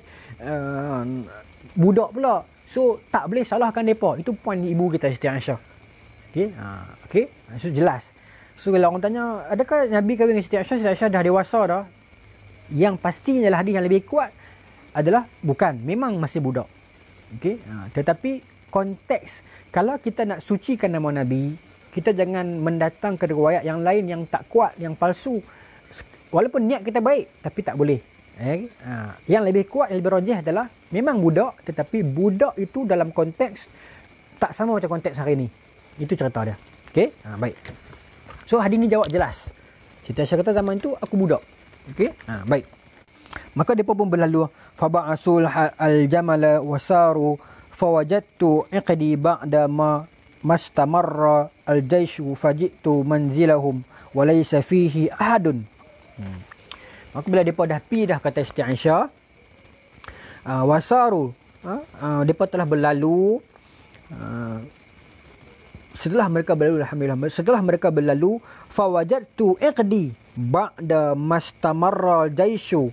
budak pula. So tak boleh salahkan mereka. Itu poin ibu kita Siti Aisyah. Okay. Okay. So jelas. So kalau orang tanya, adakah Nabi kahwin dengan Siti Aisyah dah dewasa dah? Yang pastinya adalah hadis yang lebih kuat adalah bukan. Memang masih budak. Okay. Tetapi konteks, kalau kita nak sucikan nama Nabi, kita jangan mendatangkan riwayat yang lain yang tak kuat, yang palsu. Walaupun niat kita baik, tapi tak boleh. Yang lebih kuat, yang lebih rajih adalah memang budak, tetapi budak itu dalam konteks tak sama macam konteks hari ini. Itu cerita dia. Okay? Baik. So hadis ni jawab jelas. Siti Aisyah kata zaman itu aku budak. Okay? Baik. Maka mereka pun berlalu. Faba'asul al-jamala wasaru fawajadtu iqdi ba'da ma mastamarra al-jaishu faji'tu manzilahum walaysa fihi ahadun. Maka bila mereka dah pergi dah, kata Siti Aisyah, wasaru, mereka telah berlalu, setelah mereka berlalu, alhamdulillah, setelah mereka berlalu, fawajadtu iqdi ba'da mastamarra jaishu.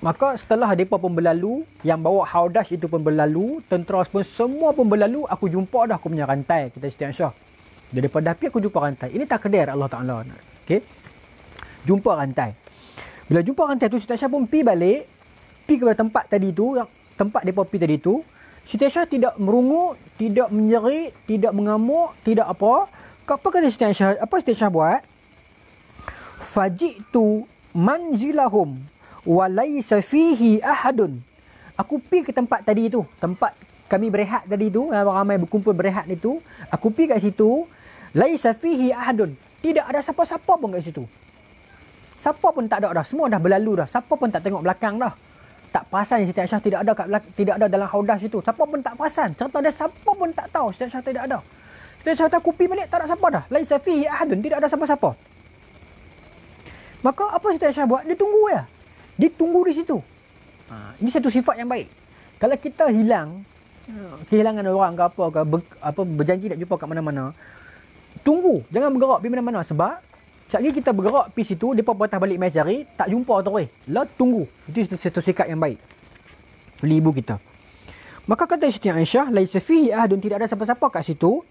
Maka setelah mereka pun berlalu, yang bawa Haudash itu pun berlalu, tentera pun semua pun berlalu, aku jumpa dah aku punya rantai, kata Siti Aisyah. Daripada api aku jumpa rantai. Ini takdir Allah Ta'ala. Okay? Jumpa rantai. Bila jumpa rantai tu, Siti Aisyah pun pergi balik, pergi kepada tempat tadi tu, tempat mereka pergi tadi tu. Siti Aisyah tidak merungut, tidak menjerit, tidak mengamuk, tidak apa. Apa kata Siti Aisyah? Apa Siti Aisyah buat? Faji'tu manzilahum walaysa fihi ahadun. Aku pergi ke tempat tadi tu, tempat kami berehat tadi tu, ramai berkumpul berehat itu. Aku pergi kat situ, laisa fihi ahadun. Tidak ada siapa-siapa pun kat situ. Siapa pun tak ada dah, semua dah berlalu dah. Siapa pun tak tengok belakang dah. Tak perasan Siti Aisyah tidak ada tidak ada dalam Haudash itu. Siapa pun tak perasan. Serta ada siapa pun tak tahu Siti Aisyah tidak ada. Siti Aisyah kata, aku pergi balik tak ada siapa dah. Laisa fihi ahadun, tidak ada siapa-siapa. Maka apa Siti Aisyah buat? Dia tunggu ya. Dia tunggu di situ. Ini satu sifat yang baik. Kalau kita hilang, kehilangan orang ke apa ke, berjanji nak jumpa kat mana-mana, tunggu, jangan bergerak pergi mana-mana. Sebab sekali kita bergerak pergi situ, depa patah balik mai cari, tak jumpa terus. Lah tunggu. Itu satu sikap yang baik oleh ibu kita. Maka kata Siti Aisyah, laisa fihi ahadun, tidak ada siapa-siapa kat situ.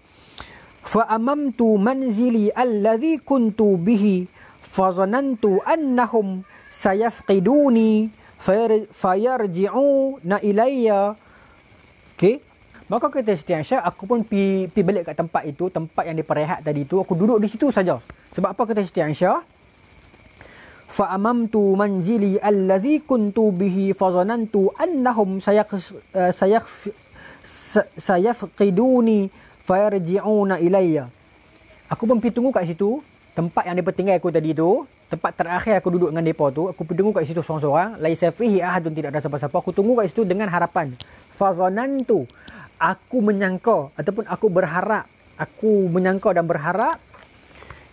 Fa amamtu manzili alladhi kuntu bihi fa zanantu annahum sayafqiduni fayarji'una ilayya. Okey. Maka kata Siti Aisyah, aku pun pergi balik kat tempat itu, tempat yang diperehat tadi tu, aku duduk di situ saja. Sebab apa kata Siti Aisyah? Fa amamtu manzili allazi kuntu bihi fa zanantu annahum sayafqiduni fayarji'una ilayya. Aku pun pergi tunggu kat situ, tempat yang dia tinggal aku tadi tu, tempat terakhir aku duduk dengan mereka tu, aku pergi tunggu kat situ seorang-seorang. Laisa fihi ahadun, tidak ada siapa-siapa. Aku tunggu kat situ dengan harapan. Fazanantu, aku menyangka ataupun aku berharap, aku menyangka dan berharap,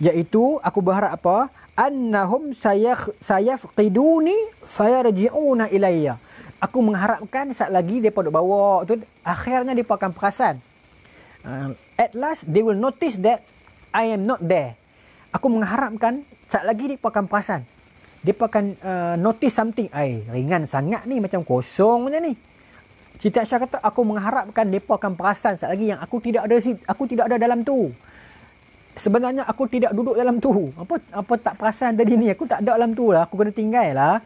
iaitu aku berharap apa? Annahum sayafqiduni fayarji'una ilayya. Aku mengharapkan saat lagi mereka duk bawa tu, akhirnya mereka akan perasan. At last they will notice that I am not there. Aku mengharapkan saat lagi mereka akan perasan. Mereka akan notice something. Ringan sangat ni, macam kosong je ni. Siti Aisyah kata, aku mengharapkan mereka akan perasan saat lagi yang aku tidak ada dalam tu. Sebenarnya aku tidak duduk dalam tu. Apa tak perasan tadi ni, aku tak ada dalam tu lah. Aku kena tinggal lah.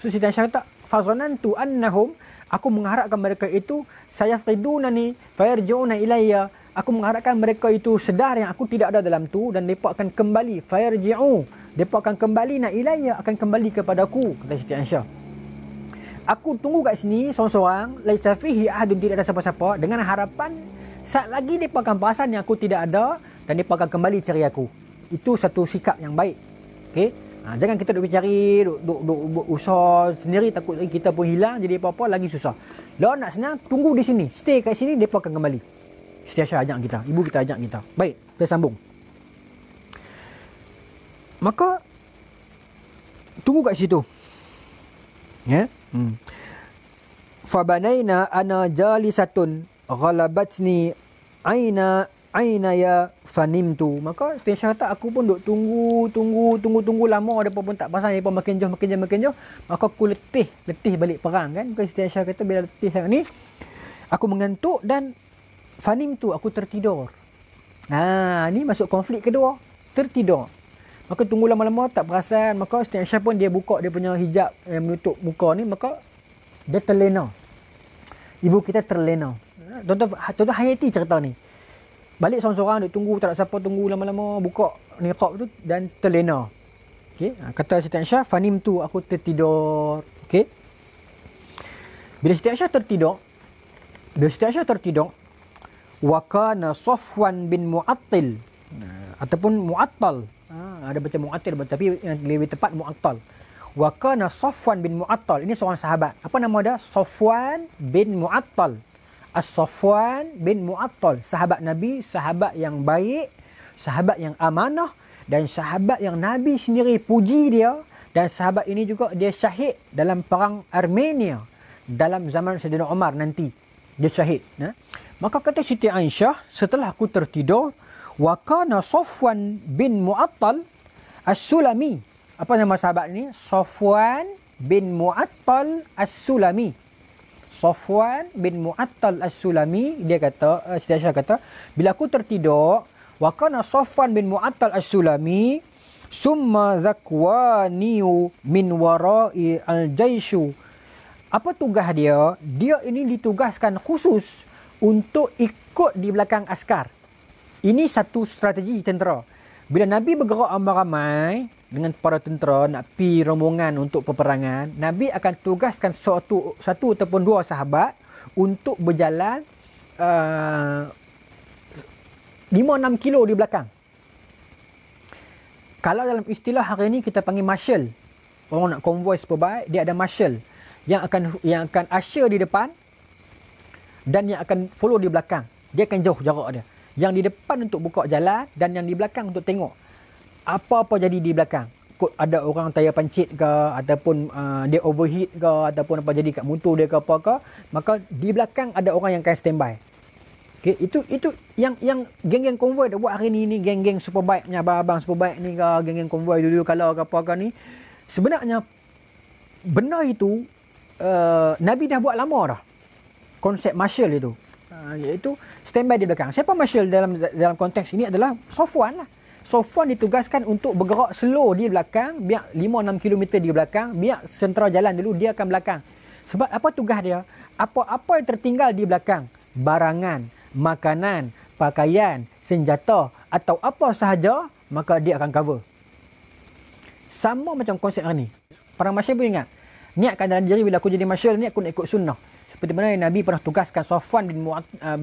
So Siti Aisyah kata, fazanantu annahum, aku mengharapkan mereka itu sayafqidunani fayarji'una ilayya. Aku mengharapkan mereka itu sedar yang aku tidak ada dalam tu dan mereka akan kembali. Fayarji'u. Mereka akan kembali na ilayya, akan kembali kepadaku, kata Siti Aisyah. Aku tunggu kat sini seorang-seorang, laisa fihi ahadun, tidak ada siapa-siapa, dengan harapan saat lagi mereka akan perasan yang aku tidak ada dan mereka akan kembali cari aku. Itu satu sikap yang baik. Okey? Jangan kita duk cari, duk usaha sendiri, takut kita pun hilang, jadi apa-apa lagi susah. Kalau nak senang, tunggu di sini. Stay kat sini, mereka akan kembali. Siti Aisyah ajak kita, ibu kita ajak kita. Baik, kita sambung. Maka tunggu kat situ. Ya. Fabanaina ana jalisatun ghalabatni aina ya fanimtu. Maka Siti Aisyah kata, aku pun duk tunggu lama, depa pun tak pasang, depa makin jauh. Maka aku letih balik perang kan. Maka Siti Aisyah kata, bila letih sangat ni, aku mengantuk dan fanimtu, aku tertidur. Ni masuk konflik kedua, tertidur. Maka tunggu lama-lama tak perasan. Maka Siti Aisyah pun dia buka dia punya hijab yang menutup muka ni, maka dia terlena. Ibu kita terlena. Tuan-tuan hayati cerita ni. Balik seorang-seorang duk tunggu, tak ada siapa, tunggu lama-lama, buka niqab tu dan terlena. Okey, kata Siti Aisyah, fanimtu, aku tertidur. Okey. Bila Siti Aisyah tertidur, wa kana Safwan bin Mu'attal, ataupun Mu'attal. Ada baca Mu'attal tapi yang lebih tepat Mu'attal. Wa kana Safwan bin Mu'attal. Ini seorang sahabat. Apa nama dia? Safwan bin Mu'attal. As-Safwan bin Mu'attal, sahabat Nabi, sahabat yang baik, sahabat yang amanah dan sahabat yang Nabi sendiri puji dia, dan sahabat ini juga dia syahid dalam perang Armenia dalam zaman Sayyidina Umar nanti. Dia syahid. Maka kata Siti Aisyah, setelah aku tertidur, wa kana Safwan bin Mu'attal As-Sulami. Apa nama sahabat ni? Safwan bin Mu'attal As-Sulami. Safwan bin Mu'attal As-Sulami, dia kata, Siti Aisyah kata, bila aku tertidur, wa kana Safwan bin Mu'attal As-Sulami summa zakwaniu min wara'i al-jaishu. Apa tugas dia? Dia ini ditugaskan khusus untuk ikut di belakang askar. Ini satu strategi tentera. Bila Nabi bergerak ramai-ramai dengan para tentera nak pi rombongan untuk peperangan, Nabi akan tugaskan satu ataupun dua sahabat untuk berjalan 5-6 kilo di belakang. Kalau dalam istilah hari ini kita panggil marshal. Orang nak konvoi super baik, dia ada marshal yang akan usher di depan dan yang akan follow di belakang. Dia akan jauh jarak dia. Yang di depan untuk buka jalan dan yang di belakang untuk tengok apa-apa jadi di belakang. Kod ada orang tayar pancit ke, ataupun dia overheat ke, ataupun apa jadi kat motor dia ke apa ke, maka di belakang ada orang yang akan standby. Okay, itu yang geng-geng konvoi dah buat hari ni geng-geng superbike punya abang-abang superbike ni ke, geng-geng konvoi dulu kalau ke apa ke ni. Sebenarnya benda itu Nabi dah buat lama dah. Konsep marshal itu. Iaitu standby di belakang. Siapa marshal dalam konteks ini adalah Safwan lah. Safwan ditugaskan untuk bergerak slow di belakang, biar 5-6 km di belakang, biar tentera jalan dulu, dia akan belakang. Sebab apa tugas dia? Apa-apa yang tertinggal di belakang, barangan, makanan, pakaian, senjata atau apa sahaja, maka dia akan cover. Sama macam konsep hari ni. Para marshal pun ingat, niatkan dalam diri bila aku jadi marshal ni aku nak ikut sunnah. Seperti mana Nabi pernah tugaskan Safwan bin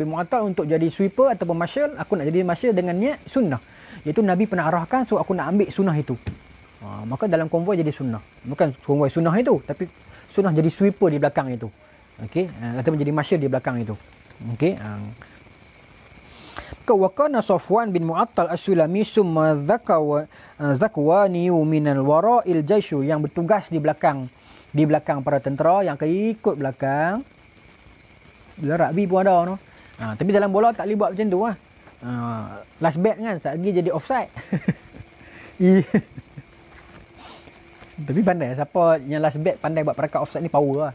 Mu'attal untuk jadi sweeper ataupun marshal, aku nak jadi marshal dengan niat sunnah. Iaitu Nabi pernah arahkan, so aku nak ambil sunnah itu. Maka dalam konvoi jadi sunnah. Bukan konvoi sunnah itu, tapi sunnah jadi sweeper di belakang itu. Okey, ataupun jadi marshal di belakang itu. Okey. Wa kana Safwan bin Mu'attal As-Sulami summa zakwani min al-wara'il jaishu, yang bertugas di belakang para tentera yang akan ikut belakang. Bila rugby pun ada no. Tapi dalam bola tak boleh buat macam tu lah. Last bet kan, sekejap lagi jadi offside. Tapi pandai siapa yang last bet pandai buat perakat offside ni, power lah.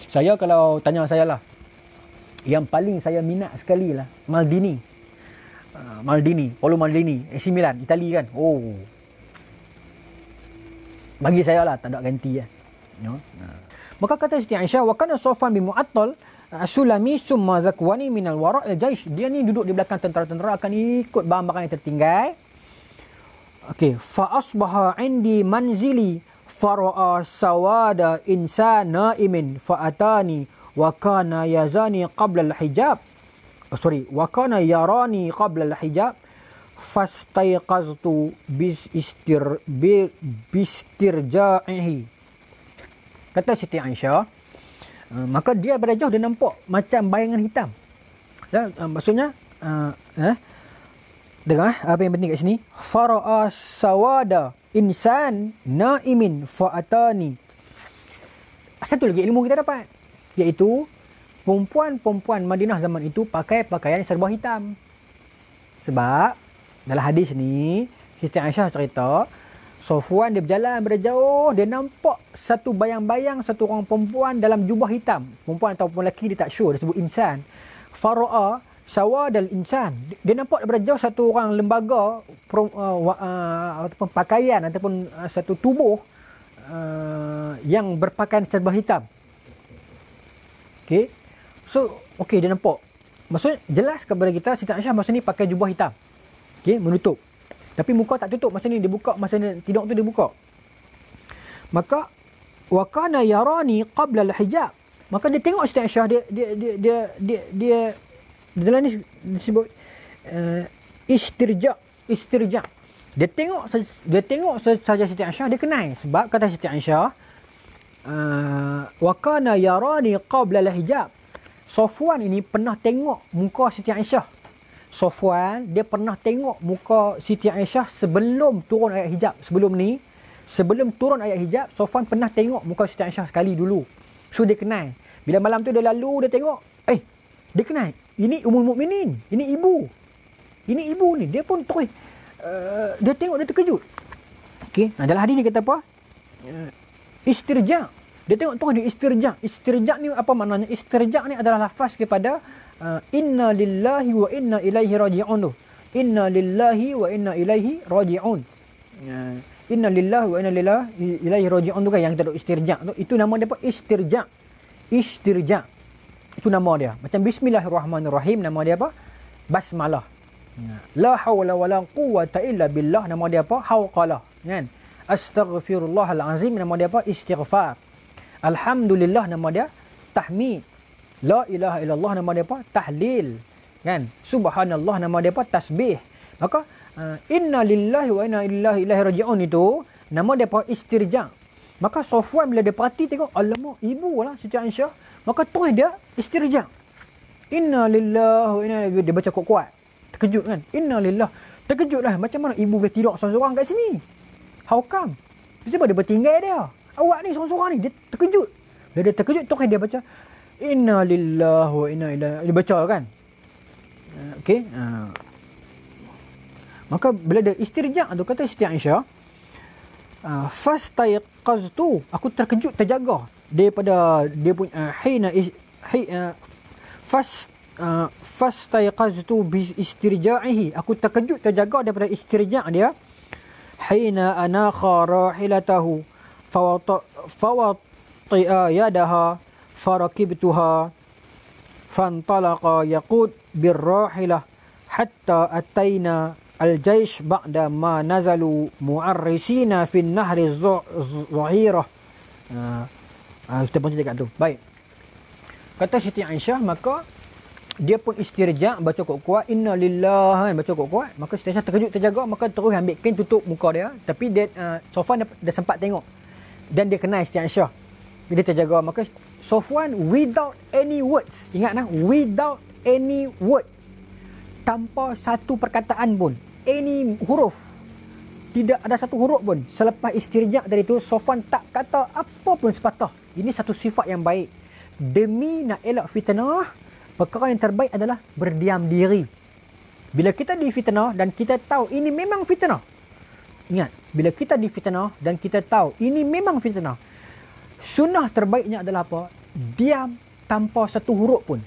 Saya kalau tanya saya lah, yang paling saya minat sekali lah Maldini, Paolo Maldini, AC Milan, Itali kan. Oh, bagi saya lah tak ada ganti lah. Maka kata Siti Aisyah, wa kana Safwan bin Mu'attal As-Sulami summa zakwani min al-wara' al-jaish. Dia ni duduk di belakang tentera-tentera, akan ikut barang-barang yang tertinggal. Okey, fa asbaha indi manzili fara'a sawada insana imin fa atani wa kana yazani qabla al-hijab. Wa kana yarani qabla al-hijab fastayqaztu bistirja'ihi. Kata Siti Aisyah, maka dia pada jauh dia nampak macam bayangan hitam. Maksudnya dengar apa yang penting kat sini, fara'a sawada insan naimin fa'atani. Satu lagi ilmu kita dapat, iaitu perempuan-perempuan Madinah zaman itu pakai pakaian serba hitam. Sebab dalam hadis ni Siti Aisyah cerita, Safwan dia berjalan berjauh, dia nampak satu bayang-bayang satu orang perempuan dalam jubah hitam. Perempuan ataupun lelaki dia tak sure, dia sebut insan. Fara'a sawad al-insan. Dia nampak daripada jauh satu orang lembaga ataupun pakaian ataupun satu tubuh yang berpakaian serba hitam. Okey. So, okey dia nampak. Maksudnya jelas kepada kita Siti Aisyah masa ni pakai jubah hitam. Okey, menutup. Tapi muka tak tutup masa ni, dia buka masa ni tidur tu dia buka. Maka wa kana yarani qabla al-hijab. Maka dia tengok Siti Aisyah, dia dalam ni disebut istirja. Dia tengok saja Siti Aisyah, dia kenal. Sebab kata Siti Aisyah, wa kana yarani qabla al-hijab. Safwan ini pernah tengok muka Siti Aisyah. Safwan dia pernah tengok muka Siti Aisyah sebelum turun ayat hijab. Sebelum turun ayat hijab, Safwan pernah tengok muka Siti Aisyah sekali dulu. So dia kenal. Bila malam tu dia lalu, dia tengok, dia kenal. Ini Ummul Mukminin, ini ibu. Ini ibu ni, dia pun terus dia tengok, dia terkejut. Okey, dalam hadis ni kata apa? Istirja. Dia tengok terus dia istirja. Istirja ni apa maknanya? Istirja ni adalah lafaz kepada inna lillahi wa inna ilaihi raji'un tu. Inna lillahi wa inna ilaihi raji'un. Inna lillahi wa inna ilaihi raji'un tu kan yang kita duk istirja tu. Itu nama dia apa? Istirja. Istirja. Itu nama dia. Macam bismillahirrahmanirrahim, nama dia apa? Basmalah. La hawla wala quwwata illa billah, nama dia apa? Hauqalah. Kan? Astaghfirullahal azim, nama dia apa? Istighfar. Alhamdulillah, nama dia tahmid. La ilaha illallah, nama dia apa? Tahlil. Kan? Subhanallah, nama dia apa? Tasbih. Maka inna lillahi wa inna ilaihi raji'un itu nama dia apa? Istirja. Maka Safwan bila dia perhati tengok, alamak, ibu lah Siti Aisyah. Maka terus dia istirja. Inna lillahi wa inna ilaihi, dia baca kuat-kuat. Terkejut kan? Inna lillah. Terkejut lah. Macam mana ibu boleh tidur seorang-seorang kat sini? How come? Sebab dia bertinggal dia. Awak ni seorang-seorang ni. Dia terkejut. Bila dia terkejut, terus dia baca inna lillahi wa inna ilaihi. Dia baca kan? Okey. Maka bila dia istirja tu, kata Siti Aisyah, fastaiqaztu, aku terkejut, terjaga daripada dia punya fastaiqaztu bi istirja'ihi, aku terkejut, terjaga daripada istirja' dia. Hina anakha rahilatahu fawati'a yadaha farakibtuha fantalaqa yaqud birrahilah hatta ataina al-jaish ba'da ma nazalu mu'arrisina fi nahri zahirah. Kita pun cakap tu. Baik. Kata Siti Aisyah, maka dia pun istirja, baca kuat-kuat, inna lillahi, baca kuat-kuat. Maka Siti Aisyah terkejut, terjaga, maka terus ambil kain tutup muka dia. Tapi dia Safwan dia sempat tengok. Dan dia kenal Siti Aisyah. Dia terjaga. Maka Safwan without any words, ingat nah, without any words, tanpa satu perkataan pun, any huruf, tidak ada satu huruf pun selepas istirja dari itu, Safwan tak kata apa pun sepatah. Ini satu sifat yang baik. Demi nak elak fitnah, perkara yang terbaik adalah berdiam diri. Bila kita difitnah dan kita tahu ini memang fitnah. Ingat, bila kita difitnah dan kita tahu ini memang fitnah, sunnah terbaiknya adalah apa? Diam tanpa satu huruf pun.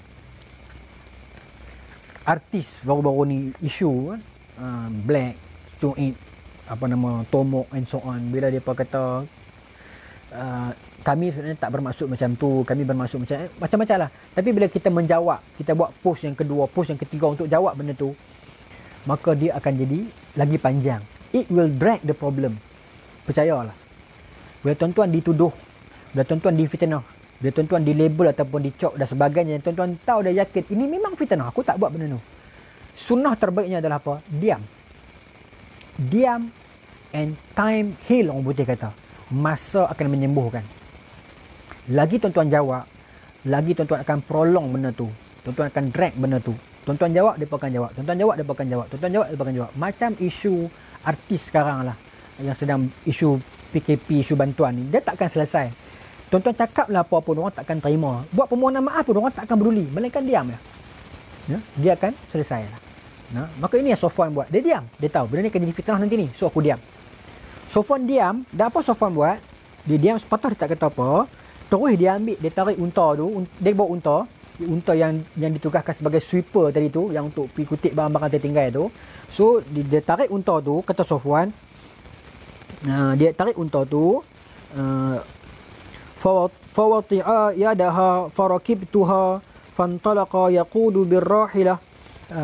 Artis baru-baru ni isu kan, Black, Cuit, apa nama, Tomok and so on. Bila dia kata kami sebenarnya tak bermaksud macam tu, kami bermaksud macam-macam lah. Tapi bila kita menjawab, kita buat post yang kedua, post yang ketiga untuk jawab benda tu, maka dia akan jadi lagi panjang. It will drag the problem. Percayalah. Bila tuan-tuan dituduh, bila tuan-tuan difitnah, bila tuan-tuan dilabel ataupun dicop dan sebagainya, tuan-tuan tahu dah yakin ini memang fitnah, aku tak buat benda tu. Sunnah terbaiknya adalah apa? Diam. Diam and time heal, orang putih kata. Masa akan menyembuhkan. Lagi tuan-tuan jawab, lagi tuan-tuan akan prolong benda tu. Tuan-tuan akan drag benda tu. Tuan-tuan jawab, dia akan jawab. Tuan-tuan jawab, dia akan jawab. Tuan-tuan jawab, dia akan jawab. Macam isu artis sekarang lah, yang sedang isu PKP, isu bantuan ni, dia takkan selesai. Tuan-tuan cakap lah apa pun, orang takkan terima. Buat permohonan maaf pun, orang takkan peduli. Melainkan diam lah. Ya? Dia akan selesai lah. Nah, maka ini yang Safwan buat. Dia diam. Dia tahu benda ni akan jadi fitnah nanti ni. So aku diam. Safwan diam. Dan apa Safwan buat? Dia diam sepatah, dia tak kata apa. Terus dia ambil, dia tarik unta tu. Dia bawa unta. Unta yang ditugaskan sebagai sweeper tadi tu, yang untuk pergi kutip barang-barang tertinggal tu. So dia tarik unta tu, kata Safwan. Dia tarik unta tu. Fawati'a yadaha farakibtuha fantalaqa yaqudu birrahilah.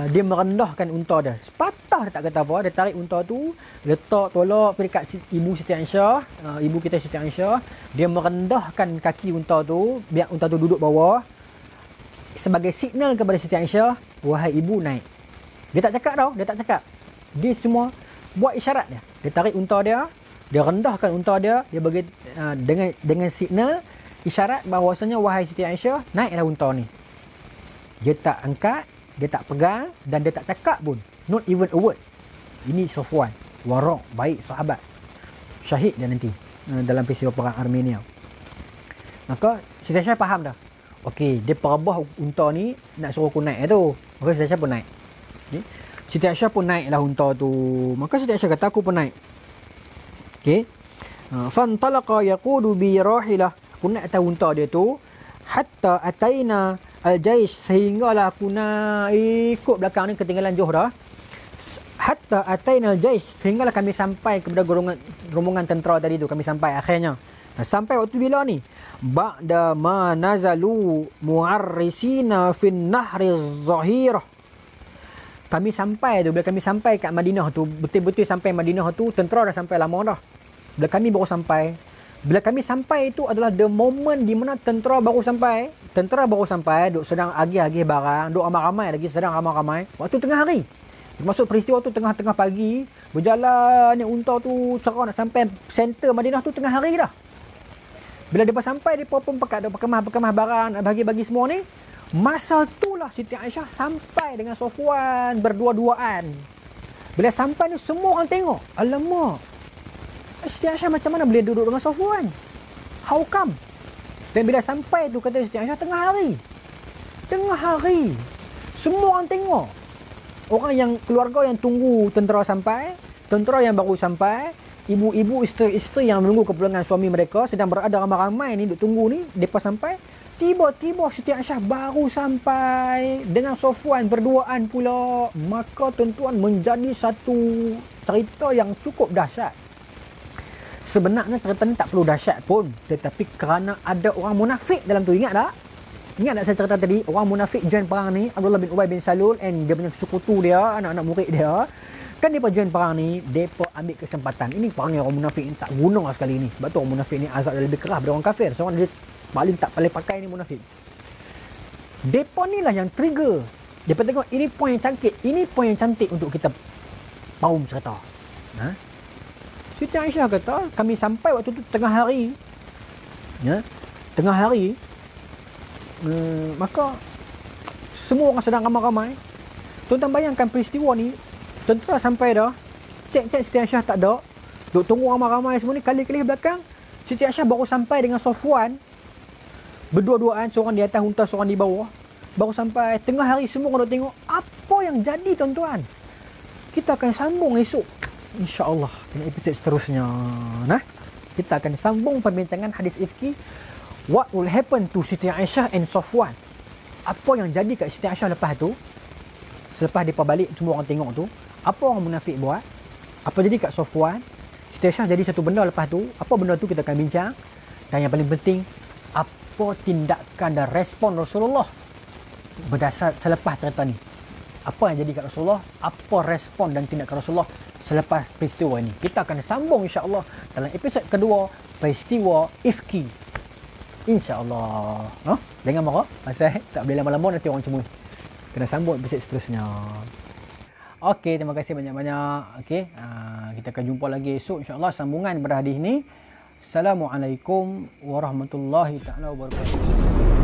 Dia merendahkan unta dia. Sepatah dia tak kata apa. Dia tarik unta tu, letak tolak pergi dekat ibu Siti Aisyah, ibu kita Siti Aisyah. Dia merendahkan kaki unta tu, biar unta tu duduk bawah, sebagai signal kepada Siti Aisyah, wahai ibu, naik. Dia tak cakap tau, dia tak cakap. Dia semua buat isyarat dia. Dia tarik unta dia, dia rendahkan unta dia, dia bagi dengan signal isyarat bahawasanya, wahai Siti Aisyah, naiklah unta ni. Dia tak angkat, dia tak pegang dan dia tak cakap pun. Not even a word. Ini Safwan. Warok, baik sahabat. Syahid dia nanti dalam peristiwa perang Armenia. Maka Siti Aisyah faham dah. Okey, dia perabah unta ni nak suruh aku naik tu. Maka Siti Aisyah pun naik. Okay. Siti Aisyah pun naiklah unta tu. Maka Siti Aisyah kata aku pun naik. Okey. Fantalaqa yaqudu bi rahilah. Aku naik atas unta dia tu hatta ataina al-jaish, sehinggalah aku nak ikut belakang ni, ketinggalan jauh dah. Hatta ataina al-jaish, sehinggalah kami sampai kepada rombongan tentera tadi tu, kami sampai akhirnya. Sampai waktu bila ni? Ba'da ma nazalu mu'arrisina fin nahri zahirah. Kami sampai tu, bila kami sampai kat Madinah tu, betul-betul sampai Madinah tu, tentera dah sampai lama dah. Bila kami baru sampai, bila kami sampai itu adalah the moment di mana tentera baru sampai. Tentera baru sampai, duk sedang agih-agih barang, duk ramai-ramai lagi, sedang ramai-ramai. Waktu tengah hari. Termasuk peristiwa tu tengah-tengah pagi, berjalan yang unta tu cerah nak sampai center Madinah tu tengah hari dah. Bila dia sampai, dia pun pakai kemah barang, nak bagi-bagi semua ni. Masa itulah Siti Aisyah sampai dengan Safwan berdua-duaan. Bila sampai ni semua orang tengok. Alamak, Siti Aisyah macam mana boleh duduk dengan Safwan? How come? Dan bila sampai tu kata Siti Aisyah tengah hari. Tengah hari. Semua orang tengok. Orang yang keluarga yang tunggu tentera sampai, tentera yang baru sampai, ibu-ibu, isteri-isteri yang menunggu kepulangan suami mereka sedang berada ramai-ramai ni duk tunggu ni, depa sampai. Tiba-tiba Siti Aisyah baru sampai dengan Safwan berduaan pula. Maka tuan-tuan menjadi satu cerita yang cukup dahsyat. Sebenarnya cerita ni tak perlu dahsyat pun, tetapi kerana ada orang munafik dalam tu. Ingat tak? Ingat tak saya cerita tadi, orang munafik join perang ni, Abdullah bin Ubay bin Salul and dia punya sekutu dia, anak-anak murid dia. Kan mereka join perang ni, mereka ambil kesempatan. Ini perang yang orang munafik ni tak guna lah sekali ni. Sebab tu orang munafik ni azab dia lebih keras daripada orang kafir. Seorang dia paling pakai ni munafik. Mereka ni lah yang trigger. Mereka tengok ini poin yang cantik. Ini poin yang cantik untuk kita faham cerita. Siti Aisyah kata, kami sampai waktu tu tengah hari. Ya, tengah hari. Maka semua orang sedang ramai-ramai. Tuan-tuan bayangkan peristiwa ni. Tentera sampai dah. Cek Siti Aisyah tak ada. Duk tunggu ramai-ramai semua ni. Kali-kali belakang, Siti Aisyah baru sampai dengan Safwan. Berdua-duaan, seorang di atas unta, seorang di bawah. Baru sampai tengah hari, semua orang duk tengok. Apa yang jadi tuan-tuan? Kita akan sambung esok, InsyaAllah, dengan episod seterusnya. Kita akan sambung perbincangan hadis ifki. What will happen to Siti Aisyah and Safwan? Apa yang jadi kat Siti Aisyah lepas tu? Selepas dia balik, semua orang tengok tu. Apa orang munafik buat? Apa jadi kat Safwan? Siti Aisyah jadi satu benda lepas tu. Apa benda tu kita akan bincang. Dan yang paling penting, apa tindakan dan respon Rasulullah berdasar selepas cerita ni? Apa yang jadi kat Rasulullah? Apa respon dan tindakan Rasulullah selepas peristiwa ini? Kita akan sambung insya-Allah dalam episod kedua, peristiwa ifki. InsyaAllah. Jangan marah. Pasal tak boleh lama-lama nanti orang cemui. Kena sambung episod seterusnya. Okey, terima kasih banyak-banyak. Okey, kita akan jumpa lagi esok insya-Allah sambungan pada hadis ni. Assalamualaikum warahmatullahi taala wabarakatuh.